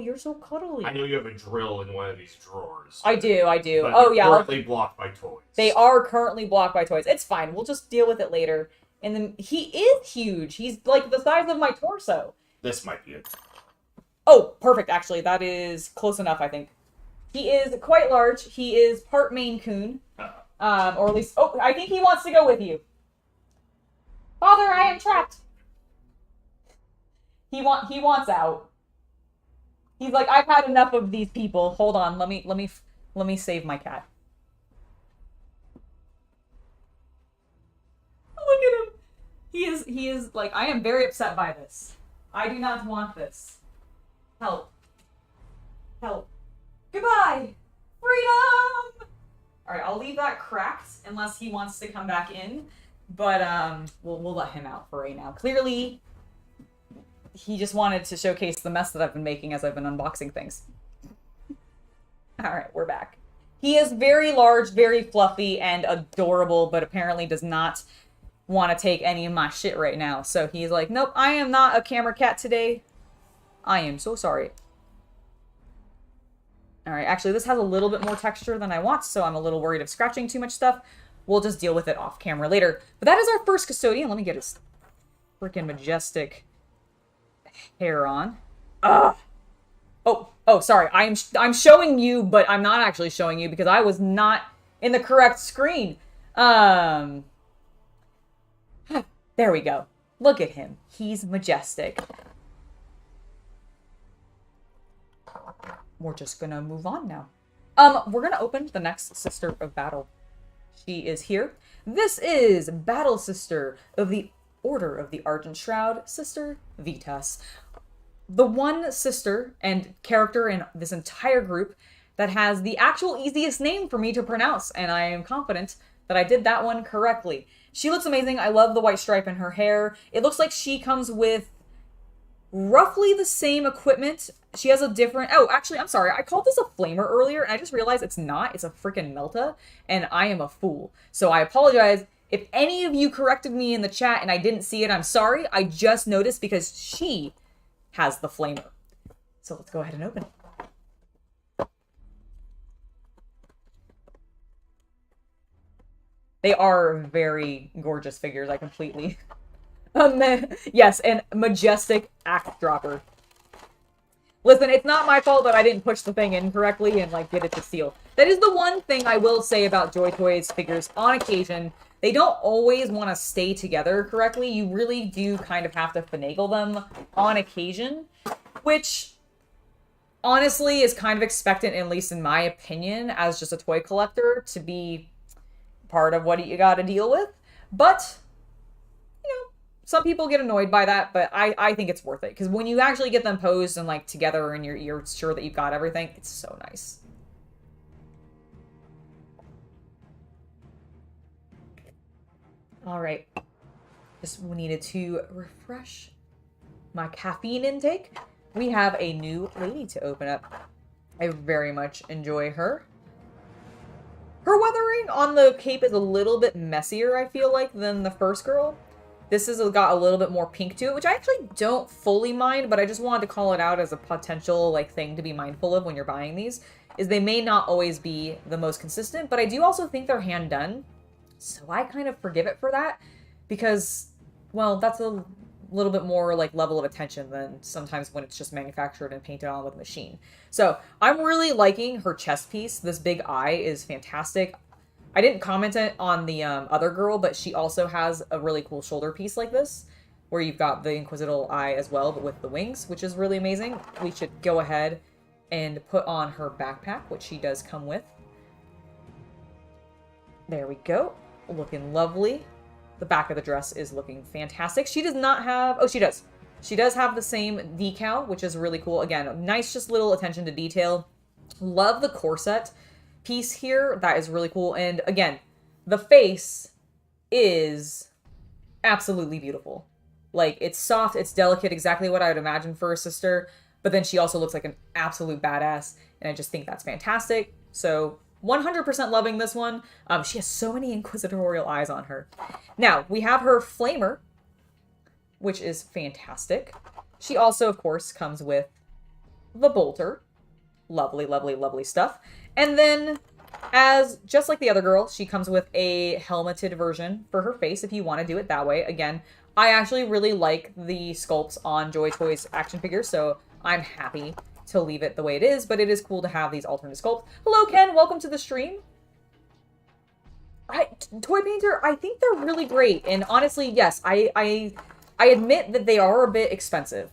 You're so cuddly. I know you have a drill in one of these drawers. I do. But Oh yeah. Currently blocked by toys. They are currently blocked by toys. It's fine. We'll just deal with it later. And then he is huge. He's like the size of my torso. This might be it. Oh, perfect. Actually, that is close enough. I think he is quite large. He is part Maine Coon, or at least. Oh, I think he wants to go with you. Father, I am trapped. He wants out. He's like, I've had enough of these people. Hold on, let me save my cat. Look at him. He is like, I am very upset by this. I do not want this. Help. Help. Goodbye. Freedom. All right, I'll leave that cracked unless he wants to come back in, but we'll let him out for right now. Clearly, he just wanted to showcase the mess that I've been making as I've been unboxing things. Alright, we're back. He is very large, very fluffy, and adorable, but apparently does not want to take any of my shit right now. So he's like, nope, I am not a camera cat today. I am so sorry. Alright, actually this has a little bit more texture than I want, so I'm a little worried of scratching too much stuff. We'll just deal with it off camera later. But that is our first custodian. Let me get his freaking majestic hair on. Oh, sorry. I'm showing you, but I'm not actually showing you because I was not in the correct screen. There we go. Look at him. He's majestic. We're just gonna move on now. We're gonna open the next Sister of Battle. She is here. This is Battle Sister of the Order of the Argent Shroud, Sister Vitas. The one sister and character in this entire group that has the actual easiest name for me to pronounce, and I am confident that I did that one correctly. She looks amazing. I love the white stripe in her hair. It looks like she comes with roughly the same equipment. She has a different... Oh, actually, I'm sorry. I called this a flamer earlier, and I just realized it's not. It's a freaking melta, and I am a fool. So I apologize. If any of you corrected me in the chat and I didn't see it, I'm sorry. I just noticed because she has the flamer. So let's go ahead and open it. They are very gorgeous figures. I completely... yes, and majestic axe dropper. Listen, it's not my fault that I didn't push the thing in correctly and, like, get it to seal. That is the one thing I will say about JoyToy's figures. On occasion, they don't always want to stay together correctly. You really do kind of have to finagle them on occasion, which honestly is kind of expected, at least in my opinion, as just a toy collector, to be part of what you gotta deal with. But, you know, some people get annoyed by that, but I think it's worth it. Because when you actually get them posed and, like, together and you're sure that you've got everything, it's so nice. Alright. Just needed to refresh my caffeine intake. We have a new lady to open up. I very much enjoy her. Her weathering on the cape is a little bit messier, I feel like, than the first girl. This has got a little bit more pink to it, which I actually don't fully mind, but I just wanted to call it out as a potential, like, thing to be mindful of when you're buying these, is they may not always be the most consistent, but I do also think they're hand done. So I kind of forgive it for that because, well, that's a little bit more like level of attention than sometimes when it's just manufactured and painted on with a machine. So I'm really liking her chest piece. This big eye is fantastic. I didn't comment it on the other girl, but she also has a really cool shoulder piece like this, where you've got the Inquisitorial eye as well, but with the wings, which is really amazing. We should go ahead and put on her backpack, which she does come with. There we go. Looking lovely. The back of the dress is looking fantastic. She does not have... Oh, she does. She does have the same decal, which is really cool. Again, nice just little attention to detail. Love the corset piece here. That is really cool. And again, the face is absolutely beautiful. Like, it's soft, it's delicate, exactly what I would imagine for a sister. But then she also looks like an absolute badass. And I just think that's fantastic. So 100% loving this one. She has so many inquisitorial eyes on her. Now, we have her flamer, which is fantastic. She also, of course, comes with the bolter. Lovely, lovely, lovely stuff. And then, as just like the other girl, she comes with a helmeted version for her face if you want to do it that way. Again, I actually really like the sculpts on JoyToy's action figures, so I'm happy to leave it the way it is, but it is cool to have these alternate sculpts. Hello, Ken. Welcome to the stream. Toy Painter, I think they're really great. And honestly, yes, I admit that they are a bit expensive.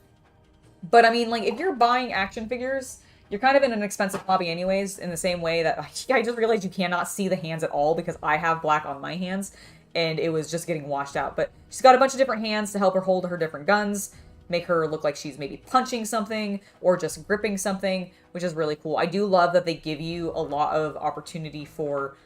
But I mean, like, if you're buying action figures, you're kind of in an expensive hobby anyways, in the same way that I just realized you cannot see the hands at all because I have black on my hands, and it was just getting washed out. But she's got a bunch of different hands to help her hold her different guns, make her look like she's maybe punching something or just gripping something, which is really cool. I do love that they give you a lot of opportunity for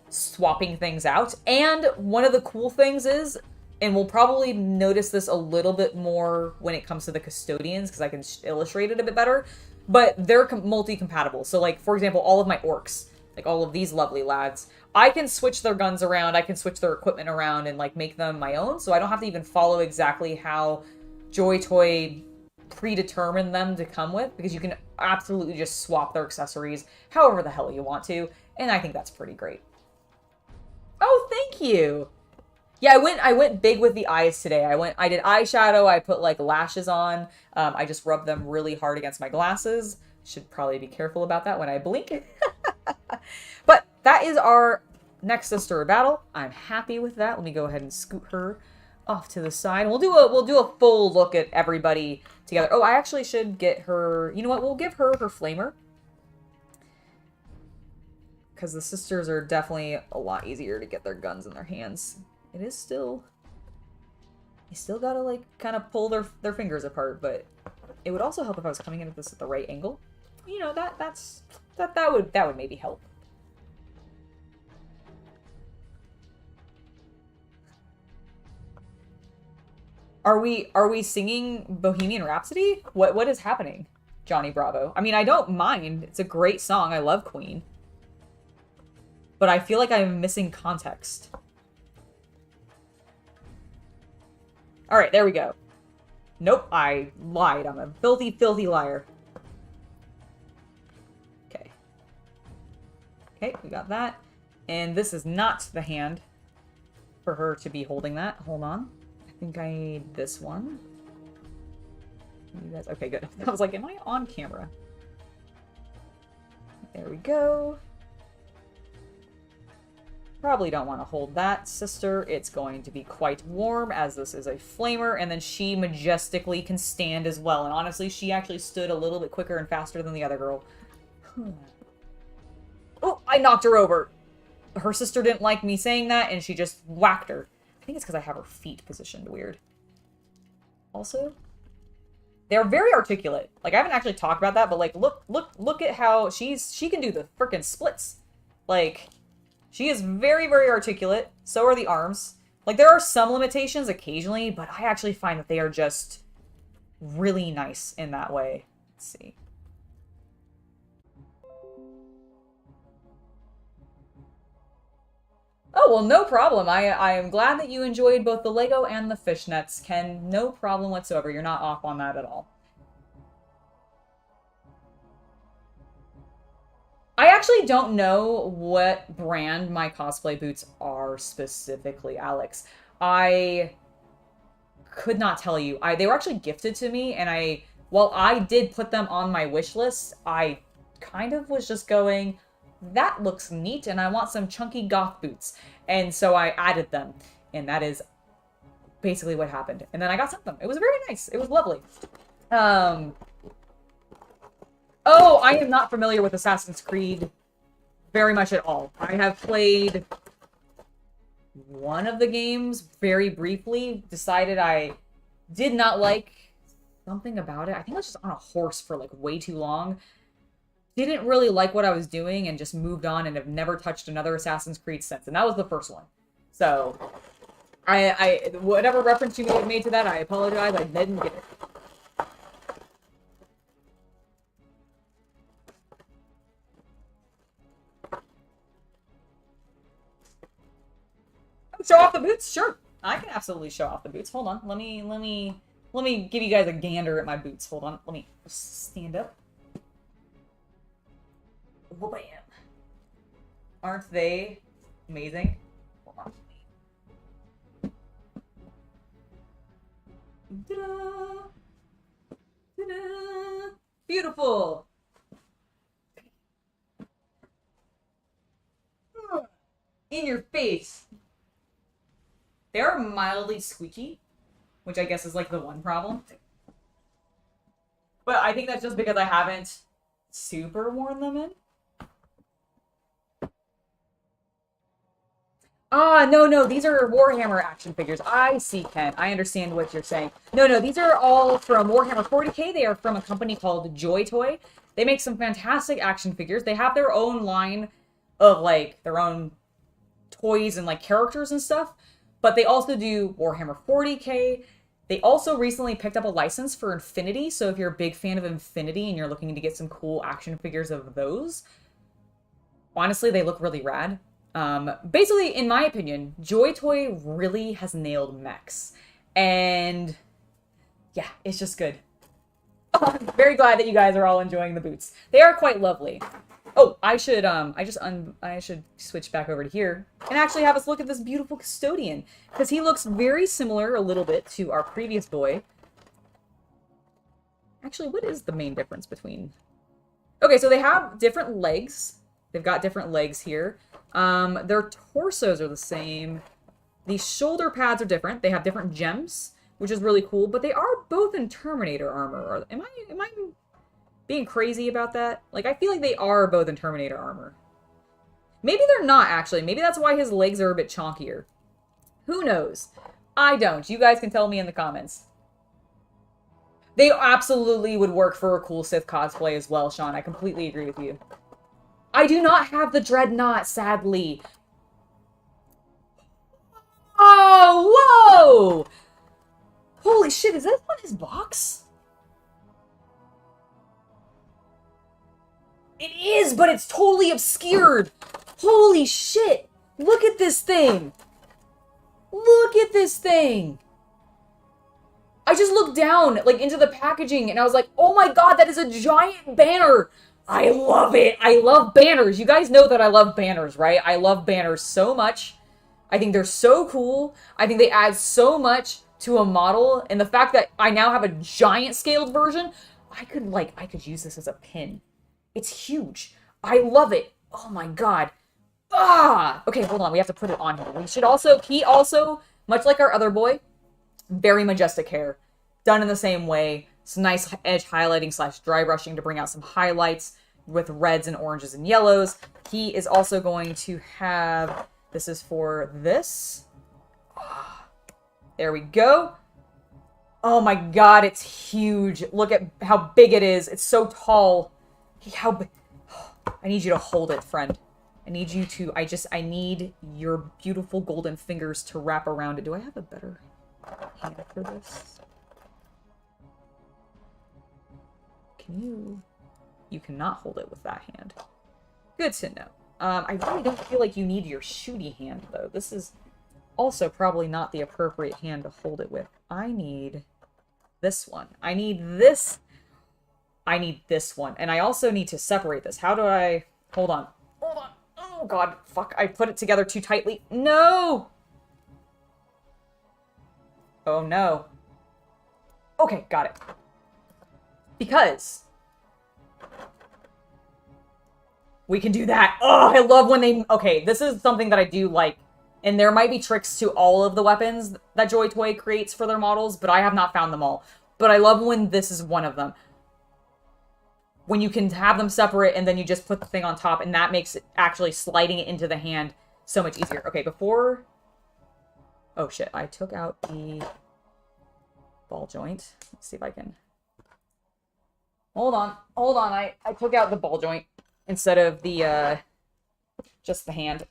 swapping things out. And one of the cool things is, and we'll probably notice this a little bit more when it comes to the custodians, because I can illustrate it a bit better, but they're multi-compatible. So, like, for example, all of my orcs, like all of these lovely lads, I can switch their guns around, I can switch their equipment around and, like, make them my own, so I don't have to even follow exactly how JoyToy predetermined them to come with, because you can absolutely just swap their accessories however the hell you want to, and I think that's pretty great. Oh, thank you! Yeah, I went big with the eyes today. I did eyeshadow, I put, like, lashes on, I just rubbed them really hard against my glasses. Should probably be careful about that when I blink. But that is our next sister battle. I'm happy with that. Let me go ahead and scoot her off to the side. We'll do a full look at everybody together. Oh, I actually should get her... You know what? We'll give her her flamer, because the sisters are definitely a lot easier to get their guns in their hands. It is still... You still gotta, like, kind of pull their fingers apart, but it would also help if I was coming in at this at the right angle. You know, that would maybe help. Are we singing Bohemian Rhapsody? What is happening, Johnny Bravo? I mean, I don't mind. It's a great song. I love Queen. But I feel like I'm missing context. Alright, there we go. Nope, I lied. I'm a filthy, filthy liar. Okay. Okay, we got that. And this is not the hand for her to be holding that. Hold on. I think I need this one. You guys, okay, good. I was like, am I on camera? There we go. Probably don't want to hold that, sister. It's going to be quite warm, as this is a flamer, and then she majestically can stand as well. And honestly, she actually stood a little bit quicker and faster than the other girl. Oh, I knocked her over. Her sister didn't like me saying that, and she just whacked her. I think it's because I have her feet positioned weird. Also, they're very articulate. Like, I haven't actually talked about that, but, like, look at how she can do the frickin' splits. Like, she is very, very articulate. So are the arms. Like, there are some limitations occasionally, but I actually find that they are just really nice in that way. Let's see. Oh, well, no problem. I am glad that you enjoyed both the Lego and the fishnets, Ken. No problem whatsoever. You're not off on that at all. I actually don't know what brand my cosplay boots are specifically, Alex. I could not tell you. They were actually gifted to me, and while I did put them on my wish list, I kind of was just going, that looks neat, and I want some chunky goth boots. And so I added them, and that is basically what happened. And then I got sent them. It was very nice. It was lovely. Oh, I am not familiar with Assassin's Creed very much at all. I have played one of the games very briefly, decided I did not like something about it. I think I was just on a horse for like way too long. Didn't really like what I was doing and just moved on and have never touched another Assassin's Creed since. And that was the first one. So, I whatever reference you may have made to that, I apologize. I didn't get it. Show off the boots? Sure. I can absolutely show off the boots. Hold on. Let me give you guys a gander at my boots. Hold on. Let me stand up. Oh, bam. Aren't they amazing? Hold on. Ta-da! Ta-da! Beautiful. In your face. They're mildly squeaky, which I guess is like the one problem. But I think that's just because I haven't super worn them in. Ah, no, these are Warhammer action figures. I see, Ken. I understand what you're saying. No, these are all from Warhammer 40k. They are from a company called JoyToy. They make some fantastic action figures. They have their own line of, like, their own toys and, like, characters and stuff. But they also do Warhammer 40k. They also recently picked up a license for Infinity. So if you're a big fan of Infinity and you're looking to get some cool action figures of those, honestly, they look really rad. Basically, in my opinion, JoyToy really has nailed mechs. And yeah, it's just good. I'm very glad that you guys are all enjoying the boots. They are quite lovely. Oh, I should switch back over to here and actually have us look at this beautiful custodian, because he looks very similar a little bit to our previous boy. Actually, what is the main difference between... Okay, so they have different legs. They've got different legs here. Their torsos are the same. The shoulder pads are different. They have different gems, which is really cool, but they are both in Terminator armor. Am I being crazy about that? Like, I feel like they are both in Terminator armor. Maybe they're not, actually. Maybe that's why his legs are a bit chonkier. Who knows? I don't. You guys can tell me in the comments. They absolutely would work for a cool Sith cosplay as well, Sean. I completely agree with you. I do not have the Dreadnought, sadly. Oh, whoa! Holy shit, is that on his box? It is, but it's totally obscured. Holy shit. Look at this thing. Look at this thing. I just looked down, like, into the packaging, and I was like, oh my god, that is a giant banner. I love it. I love banners. You guys know that I love banners, right? I love banners so much. I think they're so cool. I think they add so much to a model, and the fact that I now have a giant scaled version, I could use this as a pin. It's huge. I love it. Oh my god. Ah! Okay, hold on. We have to put it on here. We should also, he also, much like our other boy, very majestic hair. Done in the same way. Some nice edge highlighting / dry brushing to bring out some highlights with reds and oranges and yellows. He is also going to have, this is for this. Ah, there we go. Oh my god, it's huge. Look at how big it is. It's so tall. How big? I need you to hold it, friend. I need you to, I need your beautiful golden fingers to wrap around it. Do I have a better hand for this? You cannot hold it with that hand. Good to know. I really don't feel like you need your shooty hand, though. This is also probably not the appropriate hand to hold it with. I need this one. I need this. I need this one. And I also need to separate this. How do I... Hold on. Hold on. Oh, God. Fuck. I put it together too tightly. No! Oh, no. Okay, got it. Because We can do that. Oh, I love when they... Okay, this is something that I do like. And there might be tricks to all of the weapons that JoyToy creates for their models, but I have not found them all. But I love when this is one of them. When you can have them separate and then you just put the thing on top, and that makes it actually sliding it into the hand so much easier. Okay, before... Oh, shit. I took out the ball joint. Let's see if I can... Hold on. Hold on. I took out the ball joint instead of the, just the hand.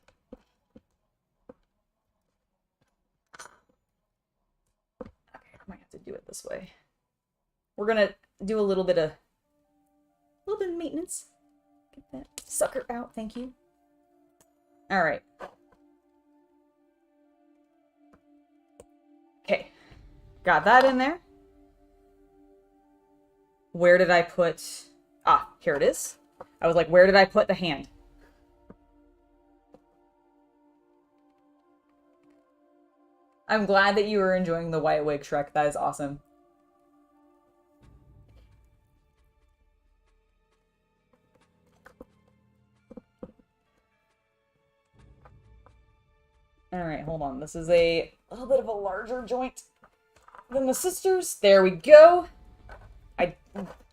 Okay, I might have to do it this way. We're gonna do a little bit of maintenance. Get that sucker out. Thank you. All right. Okay. Got that in there. Where did I put... Ah, here it is. I was like, where did I put the hand? I'm glad that you were enjoying the White Wig, Shrek. That is awesome. Alright, hold on. This is a little bit of a larger joint than the sisters. There we go.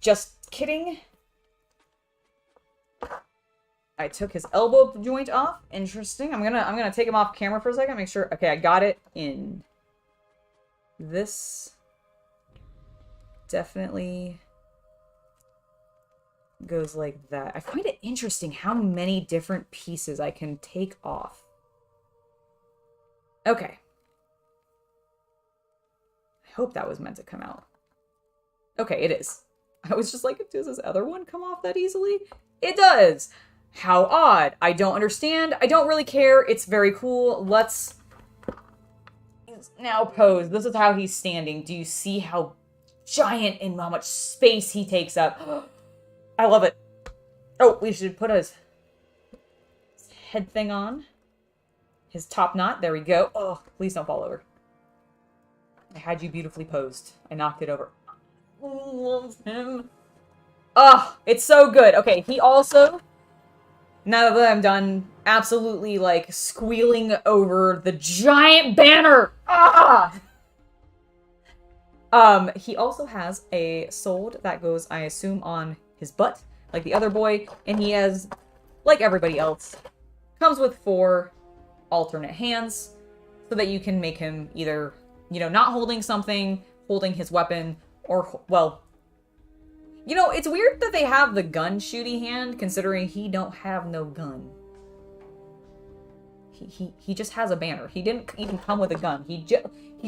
Just kidding. I took his elbow joint off. Interesting. I'm gonna take him off camera for a second. Make sure. Okay, I got it in. This definitely goes like that. I find it interesting how many different pieces I can take off. Okay. I hope that was meant to come out. Okay, it is. I was just like, does this other one come off that easily? It does! How odd. I don't understand. I don't really care. It's very cool. Let's now pose. This is how he's standing. Do you see how giant and how much space he takes up? I love it. Oh, we should put his head thing on. His top knot. There we go. Oh, please don't fall over. I had you beautifully posed. I knocked it over. Loves him. Oh, it's so good. Okay, he also, now that I'm done absolutely like squealing over the giant banner. Ah! He also has a sword that goes, I assume, on his butt, like the other boy, and he has, like everybody else, comes with 4 alternate hands, so that you can make him either, you know, not holding something, holding his weapon, or, well, you know, it's weird that they have the gun shooty hand, considering he don't have no gun. He just has a banner. He didn't even come with a gun. He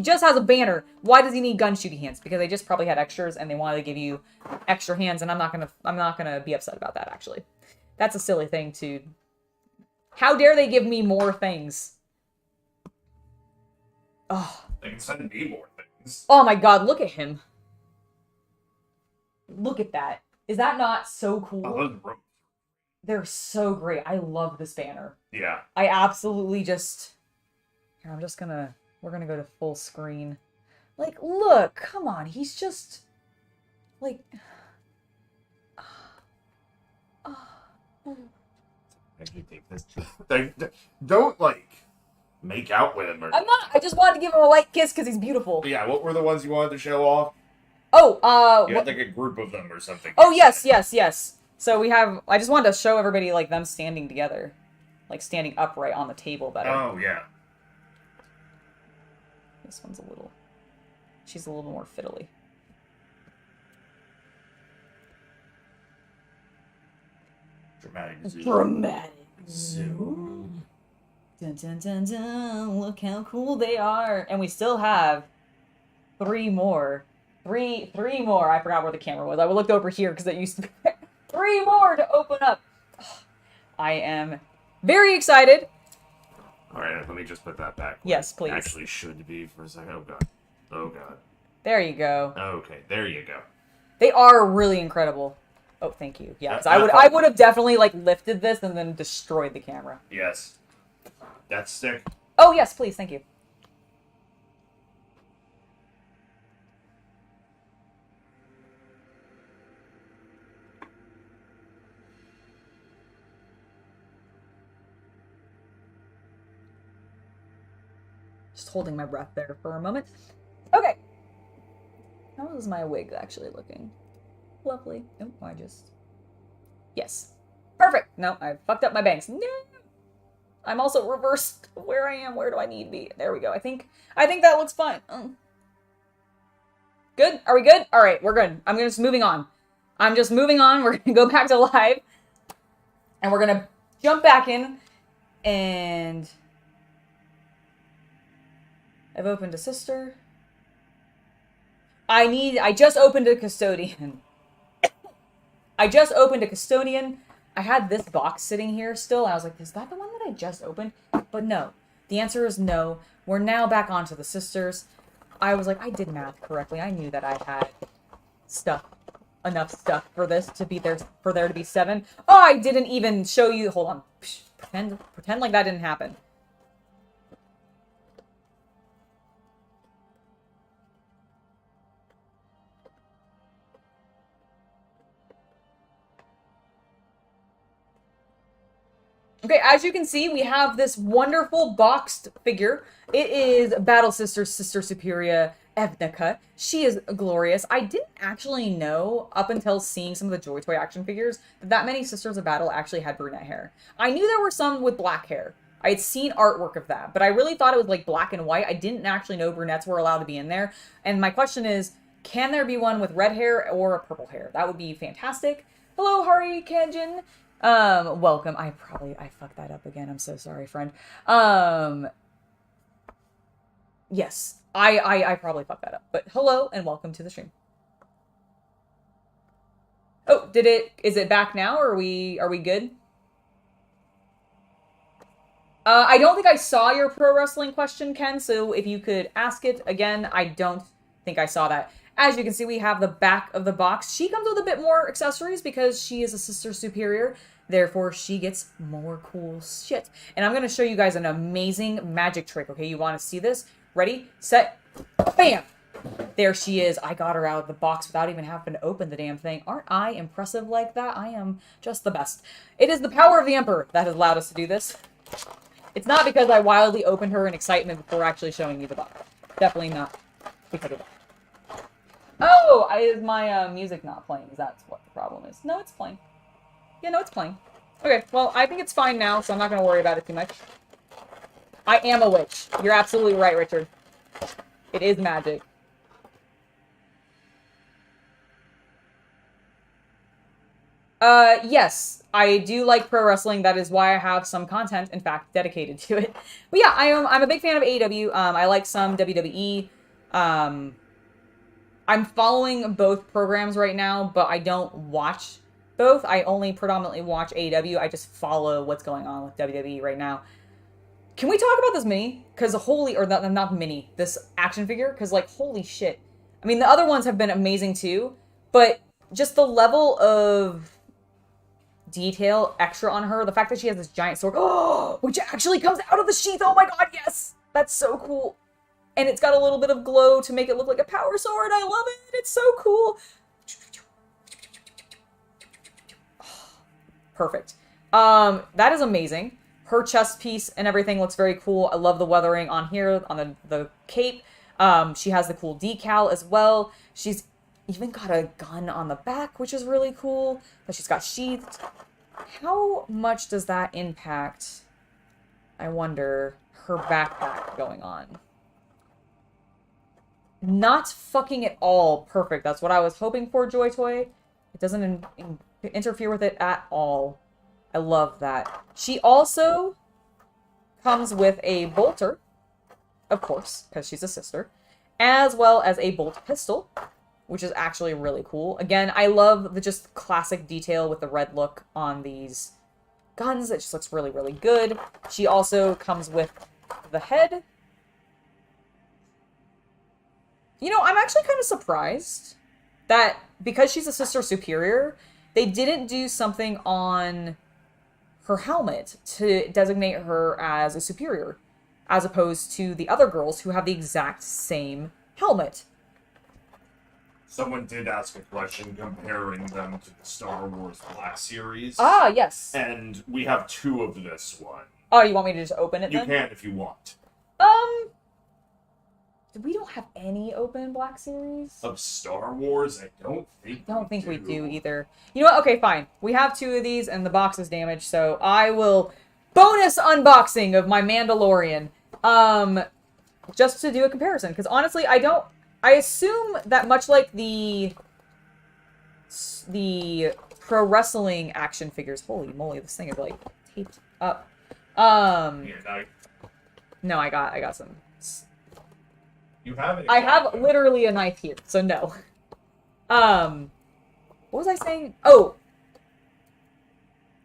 just has a banner. Why does he need gun shooty hands? Because they just probably had extras and they wanted to give you extra hands, and I'm not gonna be upset about that, actually. That's a silly thing to... How dare they give me more things? Oh. They can send me more things. Oh my god, look at him. Look at that. Is that not so cool? Oh, those ropes. They're so great. I love this banner. Yeah. I absolutely just... Here, I'm just gonna... We're gonna go to full screen. Like, look! Come on, he's just... Like... Actually take this. Don't, like, make out with him or... I'm not! I just wanted to give him a light kiss because he's beautiful. Yeah, what were the ones you wanted to show off? Oh, you had, like, a group of them or something. Oh, yes. So we have... I just wanted to show everybody, like, them standing together. Like, standing upright on the table better. Oh, yeah. This one's a little... She's a little more fiddly. Dramatic zoom. Dramatic zoom. Dun, dun, dun, dun. Look how cool they are. And we still have 3 more. Three more. I forgot where the camera was. I looked over here because it used to be 3 more to open up. I am very excited. All right, let me just put that back. Yes, please. Actually should be for a second. Oh, God. Oh, God. There you go. Okay, there you go. They are really incredible. Oh, thank you. Yes, I would have definitely, like, lifted this and then destroyed the camera. Yes. That's sick. Oh, yes, please. Thank you. Just holding my breath there for a moment. Okay. How is my wig actually looking? Lovely. Oh, I just... Yes. Perfect. No, I fucked up my bangs. No! I'm also reversed where I am. Where do I need to be? There we go. I think that looks fine. Good? Are we good? All right, we're good. I'm just moving on. I'm just moving on. We're going to go back to live. And we're going to jump back in. And I've opened a sister. I just opened a custodian. I just opened a custodian. I had this box sitting here still. And I was like, is that the one that I just opened? But no. The answer is no. We're now back onto the sisters. I was like, I did math correctly. I knew that I had enough stuff for this to be there, for there to be 7. Oh, I didn't even show you. Hold on. Pretend like that didn't happen. Okay, as you can see, we have this wonderful boxed figure. It is Battle Sister's Sister Superior, Evnica. She is glorious. I didn't actually know, up until seeing some of the JoyToy action figures, that many Sisters of Battle actually had brunette hair. I knew there were some with black hair. I had seen artwork of that, but I really thought it was like black and white. I didn't actually know brunettes were allowed to be in there. And my question is, can there be one with red hair or a purple hair? That would be fantastic. Hello, Hari Kanjin. Welcome. I fucked that up again. I'm so sorry, friend. Yes, I probably fucked that up, but hello and welcome to the stream. Oh, is it back now, or are we good? I don't think I saw your pro wrestling question, Ken, so if you could ask it again. I don't think I saw that. As you can see, we have the back of the box. She comes with a bit more accessories because she is a Sister Superior. Therefore, she gets more cool shit. And I'm going to show you guys an amazing magic trick, okay? You want to see this? Ready, set, bam! There she is. I got her out of the box without even having to open the damn thing. Aren't I impressive like that? I am just the best. It is the power of the Emperor that has allowed us to do this. It's not because I wildly opened her in excitement before actually showing you the box. Definitely not because of that. Oh, is my music not playing? That's what the problem is. No, it's playing. Yeah, no, it's playing. Okay, well, I think it's fine now, so I'm not going to worry about it too much. I am a witch. You're absolutely right, Richard. It is magic. Yes, I do like pro wrestling. That is why I have some content, in fact, dedicated to it. But yeah, I'm a big fan of AEW. I like some WWE. I'm following both programs right now, but I don't watch both. I only predominantly watch AEW. I just follow what's going on with WWE right now. Can we talk about this mini? Because not mini, this action figure? Because, like, holy shit. I mean, the other ones have been amazing too, but just the level of detail extra on her, the fact that she has this giant sword, which actually comes out of the sheath. Oh my god, yes! That's so cool. And it's got a little bit of glow to make it look like a power sword. I love it. It's so cool. Perfect. That is amazing. Her chest piece and everything looks very cool. I love the weathering on here, on the cape. She has the cool decal as well. She's even got a gun on the back, which is really cool. That she's got sheathed. How much does that impact, I wonder, her backpack going on? Not fucking at all perfect. That's what I was hoping for, JoyToy. It doesn't interfere with it at all. I love that. She also comes with a bolter, of course, because she's a sister, as well as a bolt pistol, which is actually really cool. Again, I love the just classic detail with the red look on these guns. It just looks really, really good. She also comes with the head. You know, I'm actually kind of surprised that because she's a Sister Superior, they didn't do something on her helmet to designate her as a superior, as opposed to the other girls who have the exact same helmet. Someone did ask a question comparing them to the Star Wars Black Series. Ah, yes. And we have 2 of this one. Oh, you want me to just open it then? You can if you want. We don't have any open Black Series. Of Star Wars, I don't think we do either. You know what? Okay, fine. We have 2 of these, and the box is damaged, so I will bonus unboxing of my Mandalorian. Just to do a comparison, because honestly, I assume that much like the pro wrestling action figures. Holy moly, this thing is like taped up. No, I got some. You have it. I have literally a knife here, so no. What was I saying? Oh,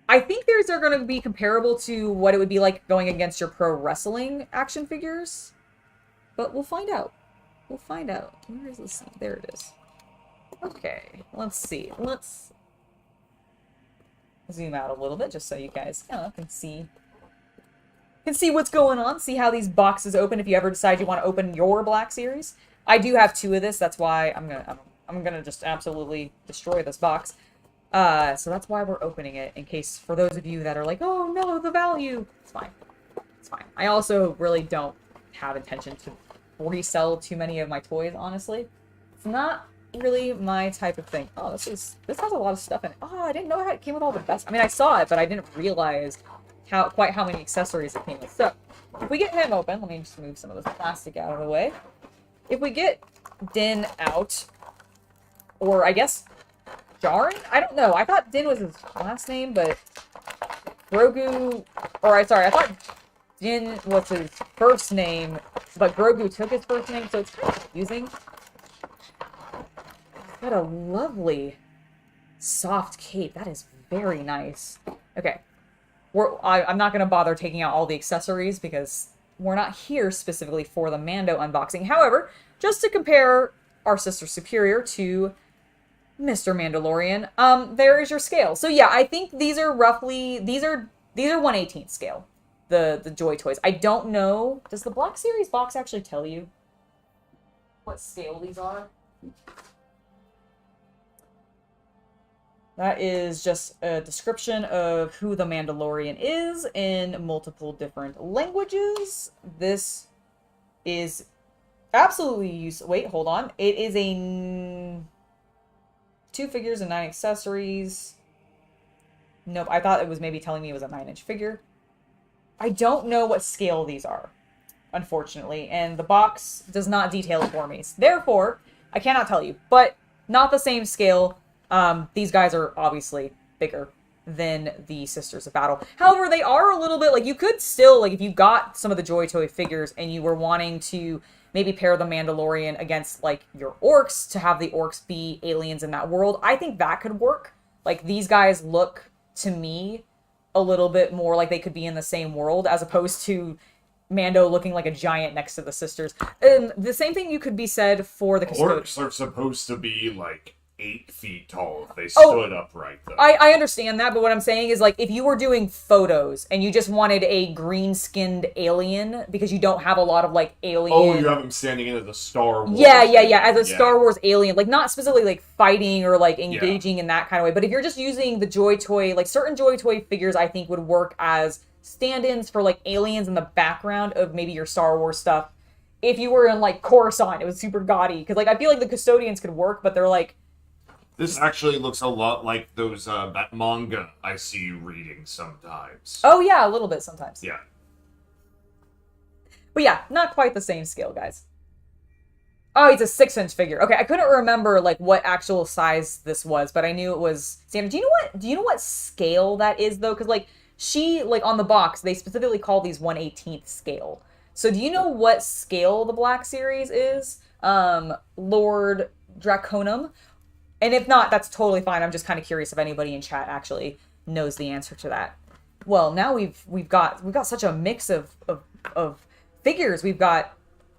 I think these are going to be comparable to what it would be like going against your pro wrestling action figures, but we'll find out. We'll find out. Where is this? There it is. Okay, let's see. Let's zoom out a little bit just so you guys can see what's going on, see how these boxes open if you ever decide you want to open your Black Series. I do have 2 of this, that's why I'm gonna just absolutely destroy this box. So that's why we're opening it, in case, for those of you that are like, oh no, the value. It's fine. It's fine. I also really don't have intention to resell too many of my toys, honestly. It's not really my type of thing. Oh, this has a lot of stuff in it. Oh, I didn't know how it came with all the best. I mean, I saw it, but I didn't realize quite how many accessories it came with. So, if we get him open, let me just move some of this plastic out of the way. If we get Din out, or I guess Jaren? I don't know. I thought Din was his last name, but Grogu, I thought Din was his first name, but Grogu took his first name, so it's kind of confusing. What a lovely soft cape. That is very nice. Okay. I'm not going to bother taking out all the accessories because we're not here specifically for the Mando unboxing. However, just to compare our Sister Superior to Mr. Mandalorian, there is your scale. So yeah, I think these are roughly, these are 1/18 scale, the JoyToys. I don't know, does the Black Series box actually tell you what scale these are? That is just a description of who the Mandalorian is in multiple different languages. This is absolutely useful. Wait, hold on. It is a 2 figures and 9 accessories. Nope, I thought it was maybe telling me it was a 9-inch figure. I don't know what scale these are, unfortunately, and the box does not detail it for me. Therefore, I cannot tell you, but not the same scale. These guys are obviously bigger than the Sisters of Battle. However, they are a little bit, like, you could still, like, if you got some of the JoyToy figures and you were wanting to maybe pair the Mandalorian against, like, your orcs to have the orcs be aliens in that world, I think that could work. Like, these guys look, to me, a little bit more like they could be in the same world, as opposed to Mando looking like a giant next to the Sisters. And the same thing you could be said for the Custodes. Orcs are supposed to be, like, 8 feet tall if they stood upright, though. I understand that, but what I'm saying is, like, if you were doing photos and you just wanted a green-skinned alien, because you don't have a lot of, like, alien... Oh, you have him standing into the Star Wars. Yeah, as a Star Wars alien. Like, not specifically, like, fighting or, like, engaging in that kind of way, but if you're just using the JoyToy, like, certain JoyToy figures I think would work as stand-ins for, like, aliens in the background of maybe your Star Wars stuff. If you were in, like, Coruscant, it was super gaudy, because, like, I feel like the Custodians could work, but they're, like... This actually looks a lot like those, that manga I see you reading sometimes. Oh, yeah, a little bit sometimes. Yeah. But yeah, not quite the same scale, guys. Oh, it's a 6-inch figure. Okay, I couldn't remember, like, what actual size this was, but I knew it was... Sam, do you know what scale that is, though? Because, like, like, on the box, they specifically call these 1/18 scale. So do you know what scale the Black Series is? Lord Draconum? And if not, that's totally fine. I'm just kind of curious if anybody in chat actually knows the answer to that. Well, now we've got such a mix of figures. We've got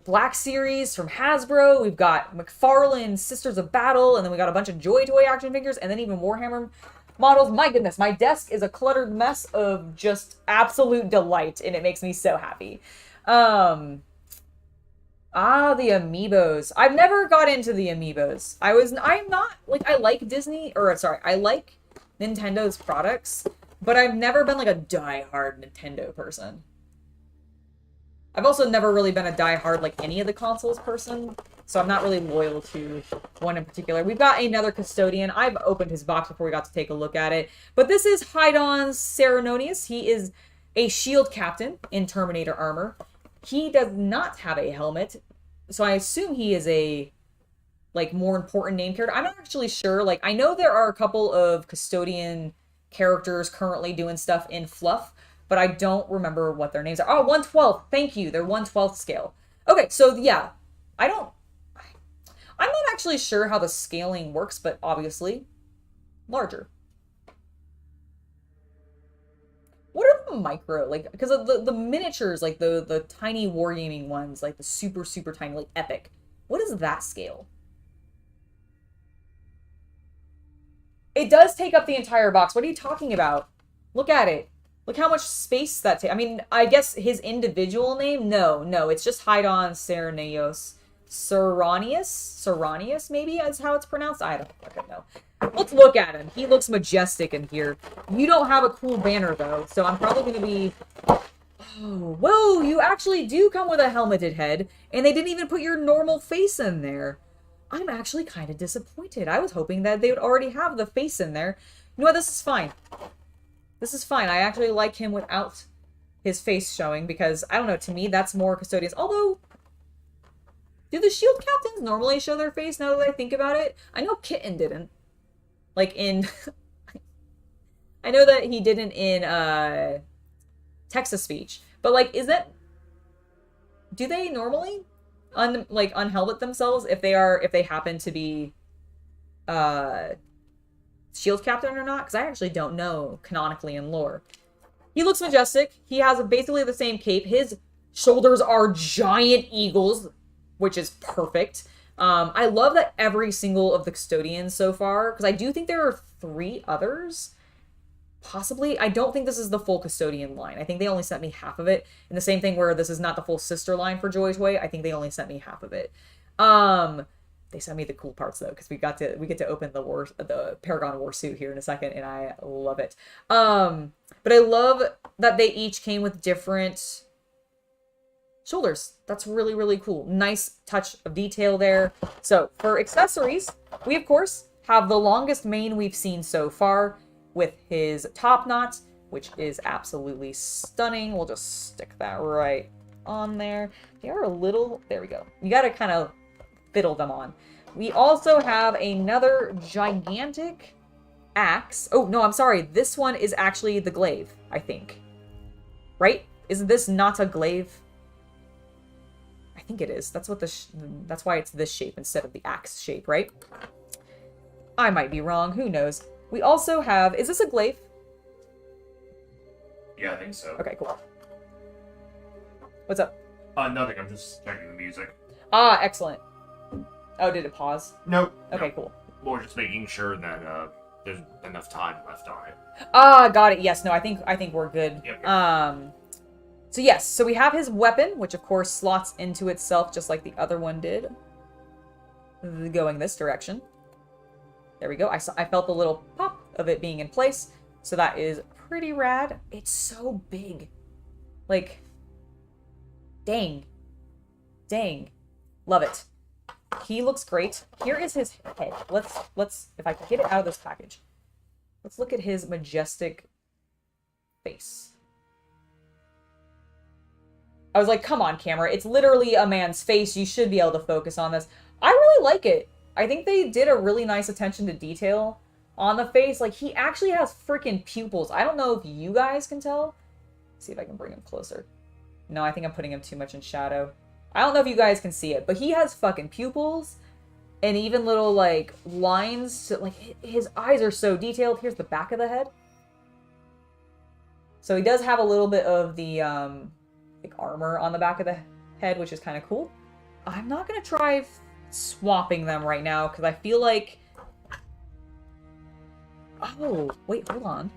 Black Series from Hasbro. We've got McFarlane Sisters of Battle, and then we got a bunch of JoyToy action figures, and then even Warhammer models. My goodness, my desk is a cluttered mess of just absolute delight, and it makes me so happy. The Amiibos. I've never got into the Amiibos. I'm not, like, I like Disney, I like Nintendo's products, but I've never been, like, a die-hard Nintendo person. I've also never really been a diehard, like, any of the consoles person, so I'm not really loyal to one in particular. We've got another Custodian. I've opened his box before we got to take a look at it. But this is Hydon Cerenonius. He is a shield captain in Terminator armor. He does not have a helmet, so I assume he is a, like, more important name character. I'm not actually sure. Like, I know there are a couple of Custodian characters currently doing stuff in Fluff, but I don't remember what their names are. Oh, 1/12. Thank you. They're 1/12 scale. Okay, so yeah. I'm not actually sure how the scaling works, but obviously larger. What are the micro, like, because the miniatures, like the tiny wargaming ones, like the super, super tiny, like epic. What is that scale? It does take up the entire box. What are you talking about? Look at it. Look how much space that takes. I mean, I guess his individual name? No, it's just Hydon Cerenonius. Serranius, maybe is how it's pronounced? I don't fucking know. Let's look at him. He looks majestic in here. You don't have a cool banner, though, so I'm probably going to be... Oh, whoa, you actually do come with a helmeted head, and they didn't even put your normal face in there. I'm actually kind of disappointed. I was hoping that they would already have the face in there. You know what? This is fine. This is fine. I actually like him without his face showing because, I don't know, to me, that's more Custodians. Although, do the shield captains normally show their face now that I think about it? I know Kitten didn't. Like, in... I know that he didn't in, text-to-speech. But, like, is that... Do they normally, unhelmet themselves if they happen to be, shield captain or not? Because I actually don't know canonically in lore. He looks majestic. He has basically the same cape. His shoulders are giant eagles, which is perfect. I love that every single of the Custodians so far, because I do think there are 3 others. Possibly. I don't think this is the full Custodian line. I think they only sent me half of it. And the same thing where this is not the full sister line for JoyToy. I think they only sent me half of it. They sent me the cool parts though, because we get to open the Paragon Warsuit here in a second, and I love it. But I love that they each came with different shoulders. That's really, really cool. Nice touch of detail there. So for accessories, we of course have the longest mane we've seen so far with his top knot, which is absolutely stunning. We'll just stick that right on there. They are a little, there we go. You gotta kind of fiddle them on. We also have another gigantic axe. Oh, no, I'm sorry. This one is actually the glaive, I think. Right? Isn't this not a glaive? I think it is. That's what that's why it's this shape instead of the axe shape, right? I might be wrong. Who knows? We also have... Is this a glaive? Yeah, I think so. Okay, cool. What's up? Nothing. I'm just checking the music. Ah, excellent. Oh, did it pause? Nope. Okay, cool. We're just making sure that there's enough time left on it. Ah, got it. Yes, no, I think we're good. Yep. So yes, so we have his weapon, which of course slots into itself just like the other one did. Going this direction. There we go. I felt the little pop of it being in place. So that is pretty rad. It's so big. Like, dang. Dang. Love it. He looks great. Here is his head. Let's, if I can get it out of this package. Let's look at his majestic face. I was like, come on, camera. It's literally a man's face. You should be able to focus on this. I really like it. I think they did a really nice attention to detail on the face. Like, he actually has freaking pupils. I don't know if you guys can tell. Let's see if I can bring him closer. No, I think I'm putting him too much in shadow. I don't know if you guys can see it, but he has fucking pupils and even little, like, lines. So, like, his eyes are so detailed. Here's the back of the head. So he does have a little bit of the, like, armor on the back of the head, which is kind of cool. I'm not going to try swapping them right now because I feel like... Oh, wait, hold on.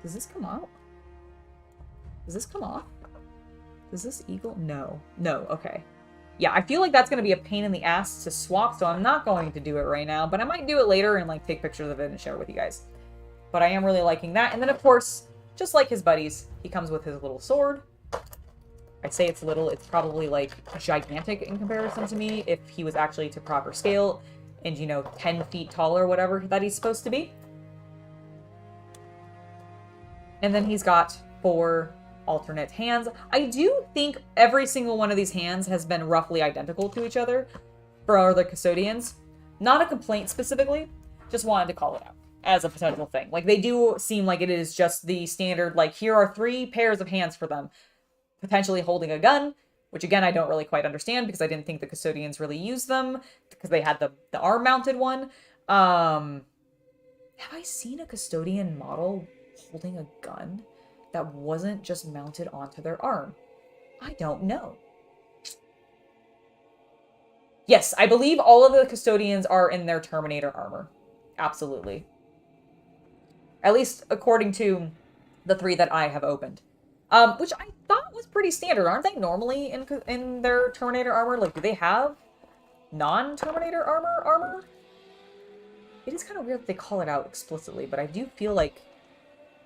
Does this come out? Does this come off? Does this eagle? No. No, okay. Yeah, I feel like that's going to be a pain in the ass to swap, so I'm not going to do it right now, but I might do it later and, like, take pictures of it and share it with you guys. But I am really liking that. And then, of course, just like his buddies, he comes with his little sword. I'd say it's little. It's probably, like, gigantic in comparison to me if he was actually to proper scale and, you know, 10 feet tall or whatever that he's supposed to be. And then he's got 4 alternate hands. I do think every single one of these hands has been roughly identical to each other for our other custodians. Not a complaint specifically, just wanted to call it out as a potential thing. Like, they do seem like it is just the standard, like, here are 3 pairs of hands for them, potentially holding a gun, which again, I don't really quite understand because I didn't think the custodians really used them because they had the arm-mounted one. Have I seen a custodian model holding a gun that wasn't just mounted onto their arm? I don't know. Yes, I believe all of the custodians are in their Terminator armor. Absolutely. At least according to the 3 that I have opened. Which I thought was pretty standard. Aren't they normally in their Terminator armor? Like, do they have non-Terminator armor? It is kind of weird that they call it out explicitly, but I do feel like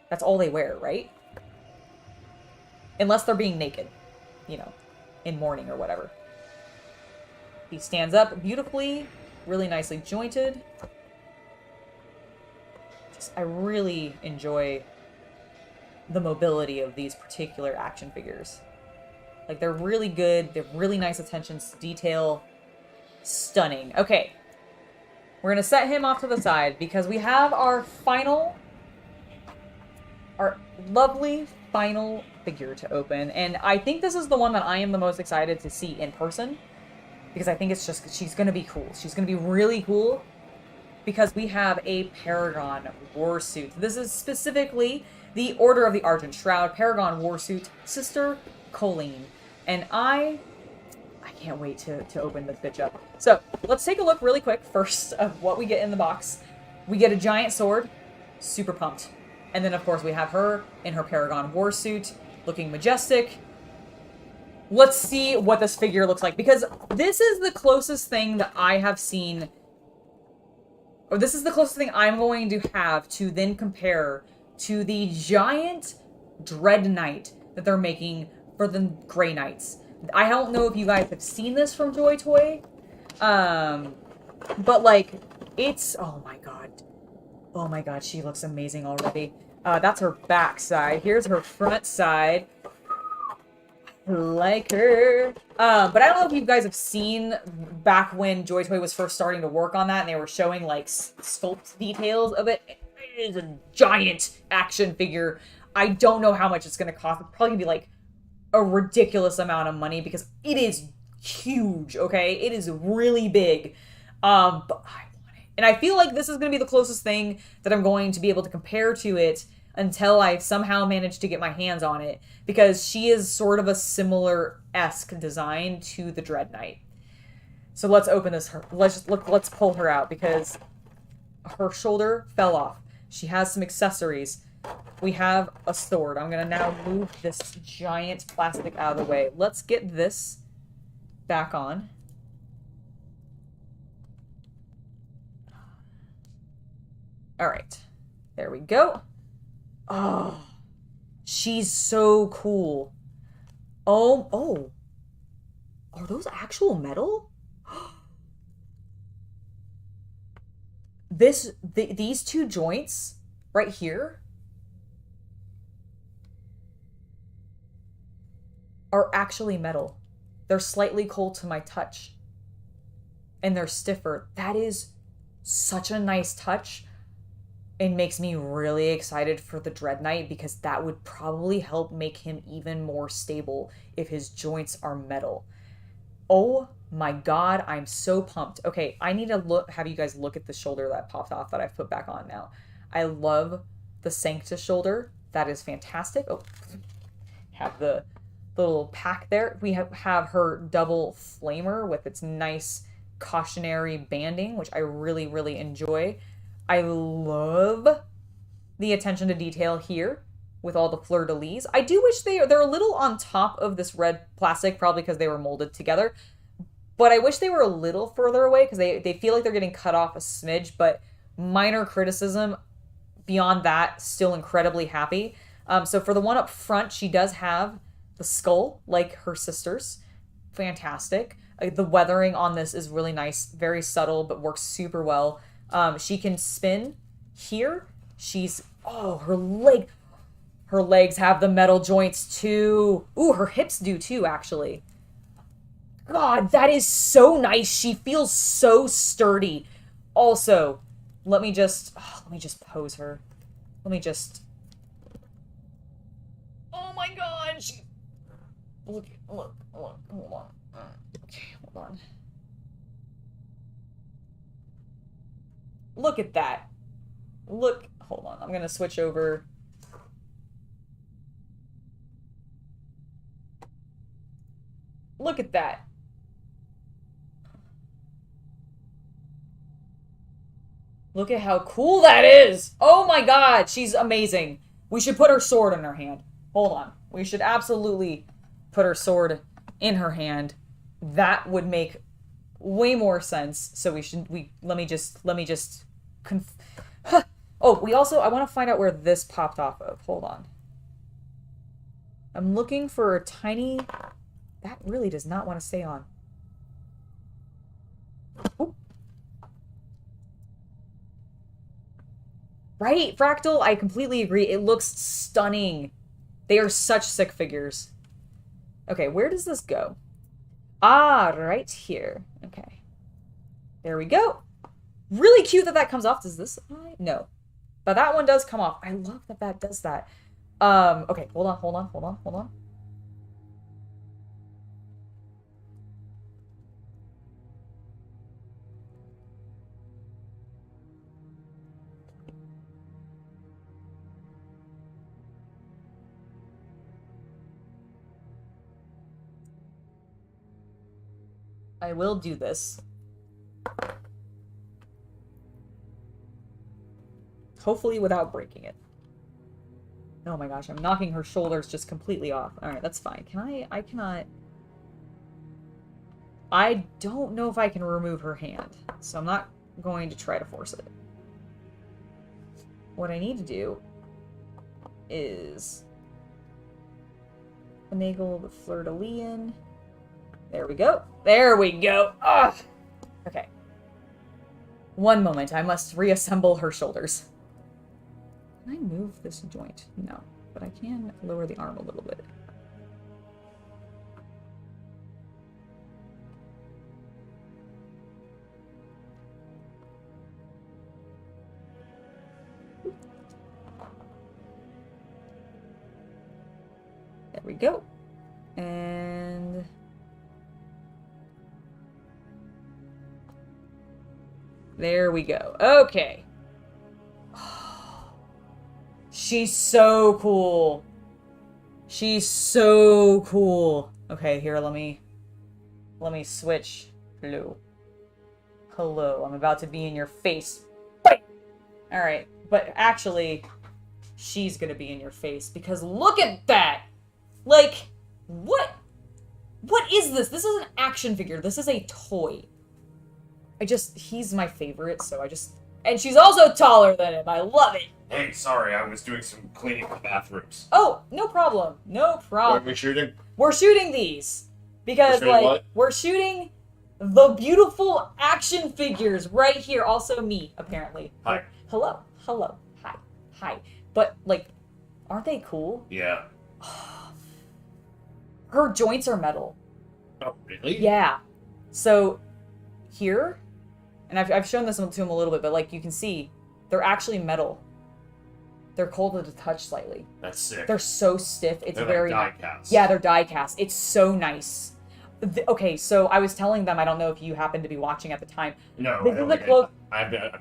that's all they wear, right? Unless they're being naked, you know, in mourning or whatever. He stands up beautifully, really nicely jointed. I really enjoy the mobility of these particular action figures. Like, they're really good. They have really nice attention to detail. Stunning. Okay. We're going to set him off to the side because we have our lovely final figure to open. And I think this is the one that I am the most excited to see in person because I think it's just, she's going to be cool. She's going to be really cool because we have a Paragon Warsuit. This is specifically the Order of the Argent Shroud, Paragon Warsuit, Sister Colleen. And I can't wait to open this bitch up. So, let's take a look really quick first of what we get in the box. We get a giant sword, super pumped. And then, of course, we have her in her Paragon Warsuit, looking majestic. Let's see what this figure looks like, because this is the closest thing that I have seen, or this is the closest thing I'm going to have to then compare to the giant Dread Knight that they're making for the Grey Knights. I don't know if you guys have seen this from JoyToy, but, like, it's, oh my god, she looks amazing already. That's her back side. Here's her front side. I like her. But I don't know if you guys have seen back when JoyToy was first starting to work on that and they were showing, like, sculpt details of it. It is a giant action figure. I don't know how much it's going to cost. It's probably going to be, like, a ridiculous amount of money because it is huge, okay? It is really big. But I want it. And I feel like this is going to be the closest thing that I'm going to be able to compare to it until I somehow manage to get my hands on it, because she is sort of a similar-esque design to the Dread Knight. So let's open this. Let's pull her out because her shoulder fell off. She has some accessories. We have a sword. I'm gonna now move this giant plastic out of the way. Let's get this back on. All right, there we go. Oh, she's so cool. Oh, are those actual metal? These 2 joints right here are actually metal. They're slightly cold to my touch. And they're stiffer. That is such a nice touch. It makes me really excited for the Dread Knight because that would probably help make him even more stable if his joints are metal. Oh my god, I'm so pumped. Okay, I need to have you guys look at the shoulder that popped off that I've put back on now. I love the Sanctus shoulder. That is fantastic. Oh, have the little pack there. We have her double flamer with its nice cautionary banding, which I really, really enjoy. I love the attention to detail here with all the fleur-de-lis. I do wish they're a little on top of this red plastic, probably because they were molded together. But I wish they were a little further away because they feel like they're getting cut off a smidge, but minor criticism. Beyond that, still incredibly happy. So for the one up front, she does have the skull like her sisters. Fantastic. The weathering on this is really nice, very subtle, but works super well. She can spin here. Her legs have the metal joints too. Ooh, her hips do too, actually. God, that is so nice. She feels so sturdy. Also, let me just pose her. Oh my God, look, hold on. Okay, hold on. Look at that. Hold on, I'm gonna switch over. Look at that. Look at how cool that is. Oh my God, she's amazing. We should put her sword in her hand. Hold on. We should absolutely put her sword in her hand. That would make way more sense. So let me just oh, I want to find out where this popped off of. Hold on. I'm looking for a tiny, that really does not want to stay on. Ooh. Right, Fractal? I completely agree. It looks stunning. They are such sick figures. Okay, where does this go? Ah, right here. Okay. There we go. Really cute that comes off. Does this? No. But that one does come off. I love that does that. Okay, hold on. I will do this. Hopefully without breaking it. Oh my gosh, I'm knocking her shoulders just completely off. Alright, that's fine. I cannot... I don't know if I can remove her hand, so I'm not going to try to force it. What I need to do is finagle the fleur-de-lis. There we go. There we go. Ugh. Okay. One moment. I must reassemble her shoulders. Can I move this joint? No. But I can lower the arm a little bit. There we go. And... there we go. Okay. She's so cool. She's so cool. Okay, here, let me switch. Hello. Hello, I'm about to be in your face. Bite! Alright, but actually, she's gonna be in your face, because look at that! Like, what is this? This is an action figure. This is a toy. He's my favorite, so and she's also taller than him. I love it. Hey, sorry, I was doing some cleaning in the bathrooms. Oh, no problem. No problem. What are we shooting? We're shooting these. Because, we're shooting the beautiful action figures right here. Also me, apparently. Hi. Hello. Hi. But, aren't they cool? Yeah. Her joints are metal. Oh, really? Yeah. So, here, and I've shown this to him a little bit, but, you can see, they're actually metal. They're colder to touch slightly. That's sick. They're so stiff. It's they're very... like die cast. Yeah, they're die cast. It's so nice. Okay, so I was telling them, I don't know if you happened to be watching at the time. No, I've been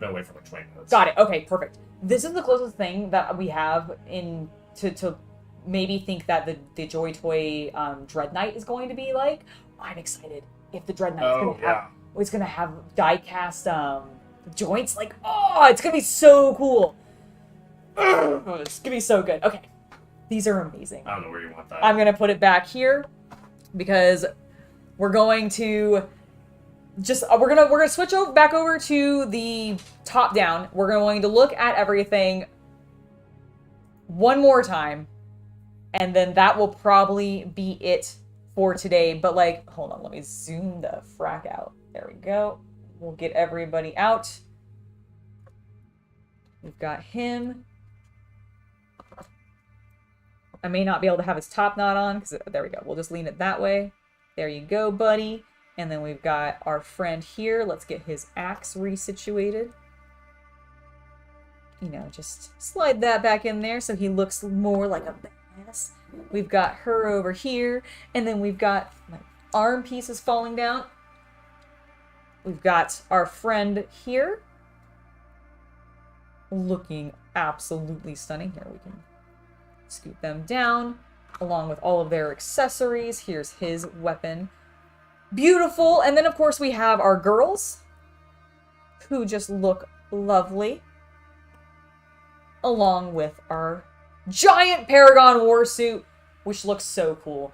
away for 20 minutes. Got it. Okay, perfect. This is the closest thing that we have to maybe think that the JoyToy Dread Knight is going to be like. I'm excited. If the Dread Knight's it's gonna have die cast joints, it's gonna be so cool. It's gonna be so good. Okay, these are amazing. I don't know where you want that. I'm gonna put it back here because we're going to we're gonna switch back over to the top down. We're going to look at everything one more time And then that will probably be it for today. But like, hold on, let me zoom the frack out. There we go. We'll get everybody out. We've got him. I may not be able to have his top knot on, because there we go. We'll just lean it that way. There you go, buddy. And then we've got our friend here. Let's get his axe resituated. You know, just slide that back in there so he looks more like a badass. We've got her over here. And then we've got my arm pieces falling down. We've got our friend here. Looking absolutely stunning. Here, we can scoot them down along with all of their accessories. Here's his weapon. Beautiful. And then, of course, we have our girls who just look lovely, along with our giant Paragon warsuit, which looks so cool.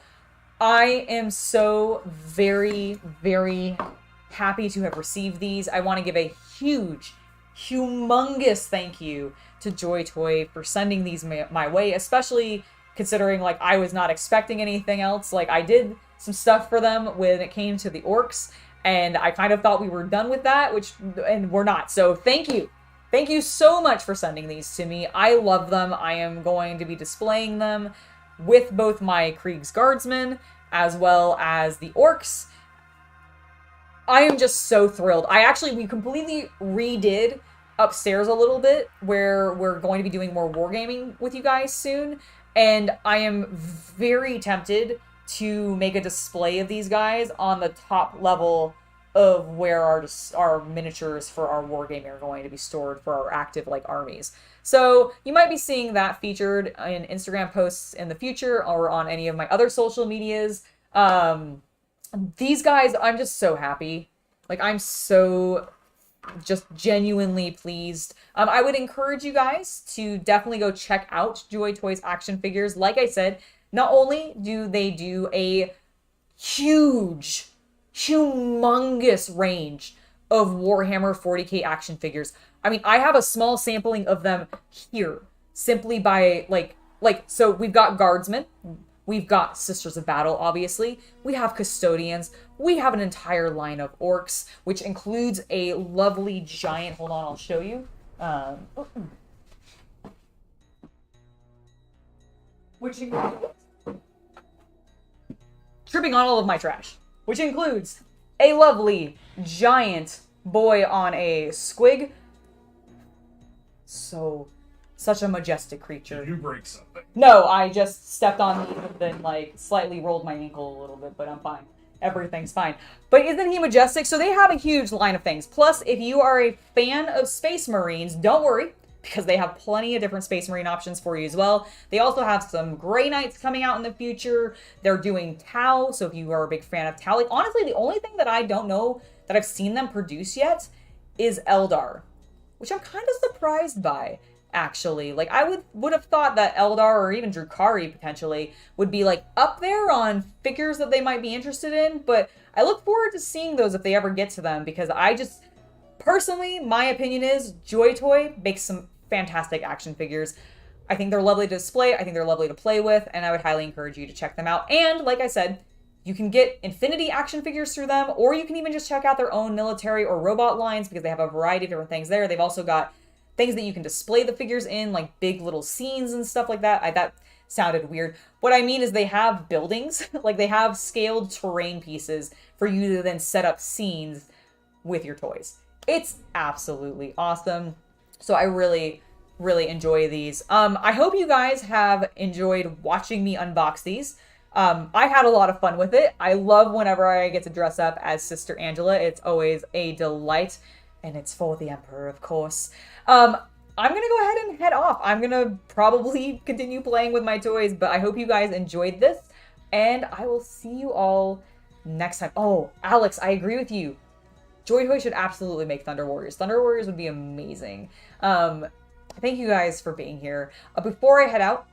I am so very, very happy to have received these. I want to give a huge, humongous thank you to JoyToy for sending these my way, especially considering like I was not expecting anything else. Like I did some stuff for them when it came to the orcs, and I kind of thought we were done with that, and we're not. So thank you. Thank you so much for sending these to me. I love them. I am going to be displaying them with both my Krieg's Guardsmen as well as the orcs. I am just so thrilled. We completely redid upstairs a little bit where we're going to be doing more wargaming with you guys soon, and I am very tempted to make a display of these guys on the top level of where our miniatures for our wargaming are going to be stored for our active like armies. So you might be seeing that featured in Instagram posts in the future or on any of my other social medias. These guys, I'm just so happy. Like I'm so just genuinely pleased. I would encourage you guys to definitely go check out JoyToy's action figures. Like I said, not only do they do a humongous range of Warhammer 40k action figures. I mean, I have a small sampling of them here, simply by so we've got Guardsmen, we've got Sisters of Battle, obviously, we have Custodians, we have an entire line of orcs, which includes a lovely giant, hold on, I'll show you, which includes, tripping on all of my trash, which includes a lovely giant boy on a squig. Such a majestic creature. Did you break something? No, I just stepped on these and then like slightly rolled my ankle a little bit, but I'm fine. Everything's fine. But isn't he majestic? So they have a huge line of things. Plus, if you are a fan of Space Marines, don't worry, because they have plenty of different Space Marine options for you as well. They also have some Grey Knights coming out in the future. They're doing Tau, so if you are a big fan of Tau, like honestly, the only thing that I don't know that I've seen them produce yet is Eldar, which I'm kind of surprised by, actually. Like, I would have thought that Eldar or even Drukhari, potentially, would be, like, up there on figures that they might be interested in, but I look forward to seeing those if they ever get to them, because I just, personally, my opinion is JoyToy makes some fantastic action figures. I think they're lovely to display, I think they're lovely to play with, and I would highly encourage you to check them out. And, like I said, you can get Infinity action figures through them, or you can even just check out their own military or robot lines, because they have a variety of different things there. They've also got things that you can display the figures in, like big little scenes and stuff like that. That sounded weird. What I mean is they have buildings, like they have scaled terrain pieces for you to then set up scenes with your toys. It's absolutely awesome. So I really, really enjoy these. I hope you guys have enjoyed watching me unbox these. I had a lot of fun with it. I love whenever I get to dress up as Sister Angela. It's always a delight, and it's for the Emperor, of course. I'm gonna go ahead and head off. I'm gonna probably continue playing with my toys, but I hope you guys enjoyed this, and I will see you all next time. Oh, Alex, I agree with you. JoyToy should absolutely make Thunder Warriors. Thunder Warriors would be amazing. Thank you guys for being here. Before I head out,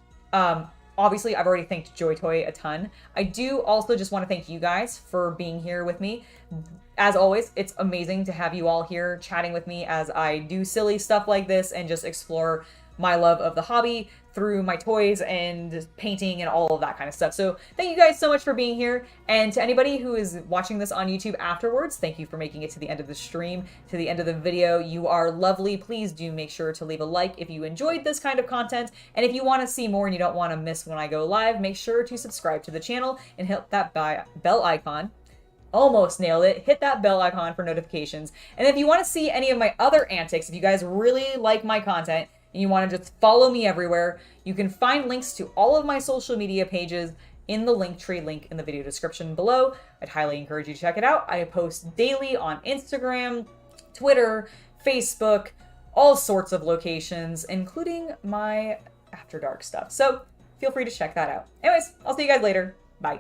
obviously, I've already thanked JoyToy a ton. I do also just want to thank you guys for being here with me. As always, it's amazing to have you all here chatting with me as I do silly stuff like this and just explore my love of the hobby through my toys and painting and all of that kind of stuff. So thank you guys so much for being here. And to anybody who is watching this on YouTube afterwards, thank you for making it to the end of the stream, to the end of the video. You are lovely. Please do make sure to leave a like if you enjoyed this kind of content. And if you want to see more and you don't want to miss when I go live, make sure to subscribe to the channel and hit that bell icon. Almost nailed it. Hit that bell icon for notifications. And if you want to see any of my other antics, if you guys really like my content and you want to just follow me everywhere, you can find links to all of my social media pages in the Linktree link in the video description below. I'd highly encourage you to check it out. I post daily on Instagram, Twitter, Facebook, all sorts of locations, including my After Dark stuff. So feel free to check that out. Anyways, I'll see you guys later. Bye.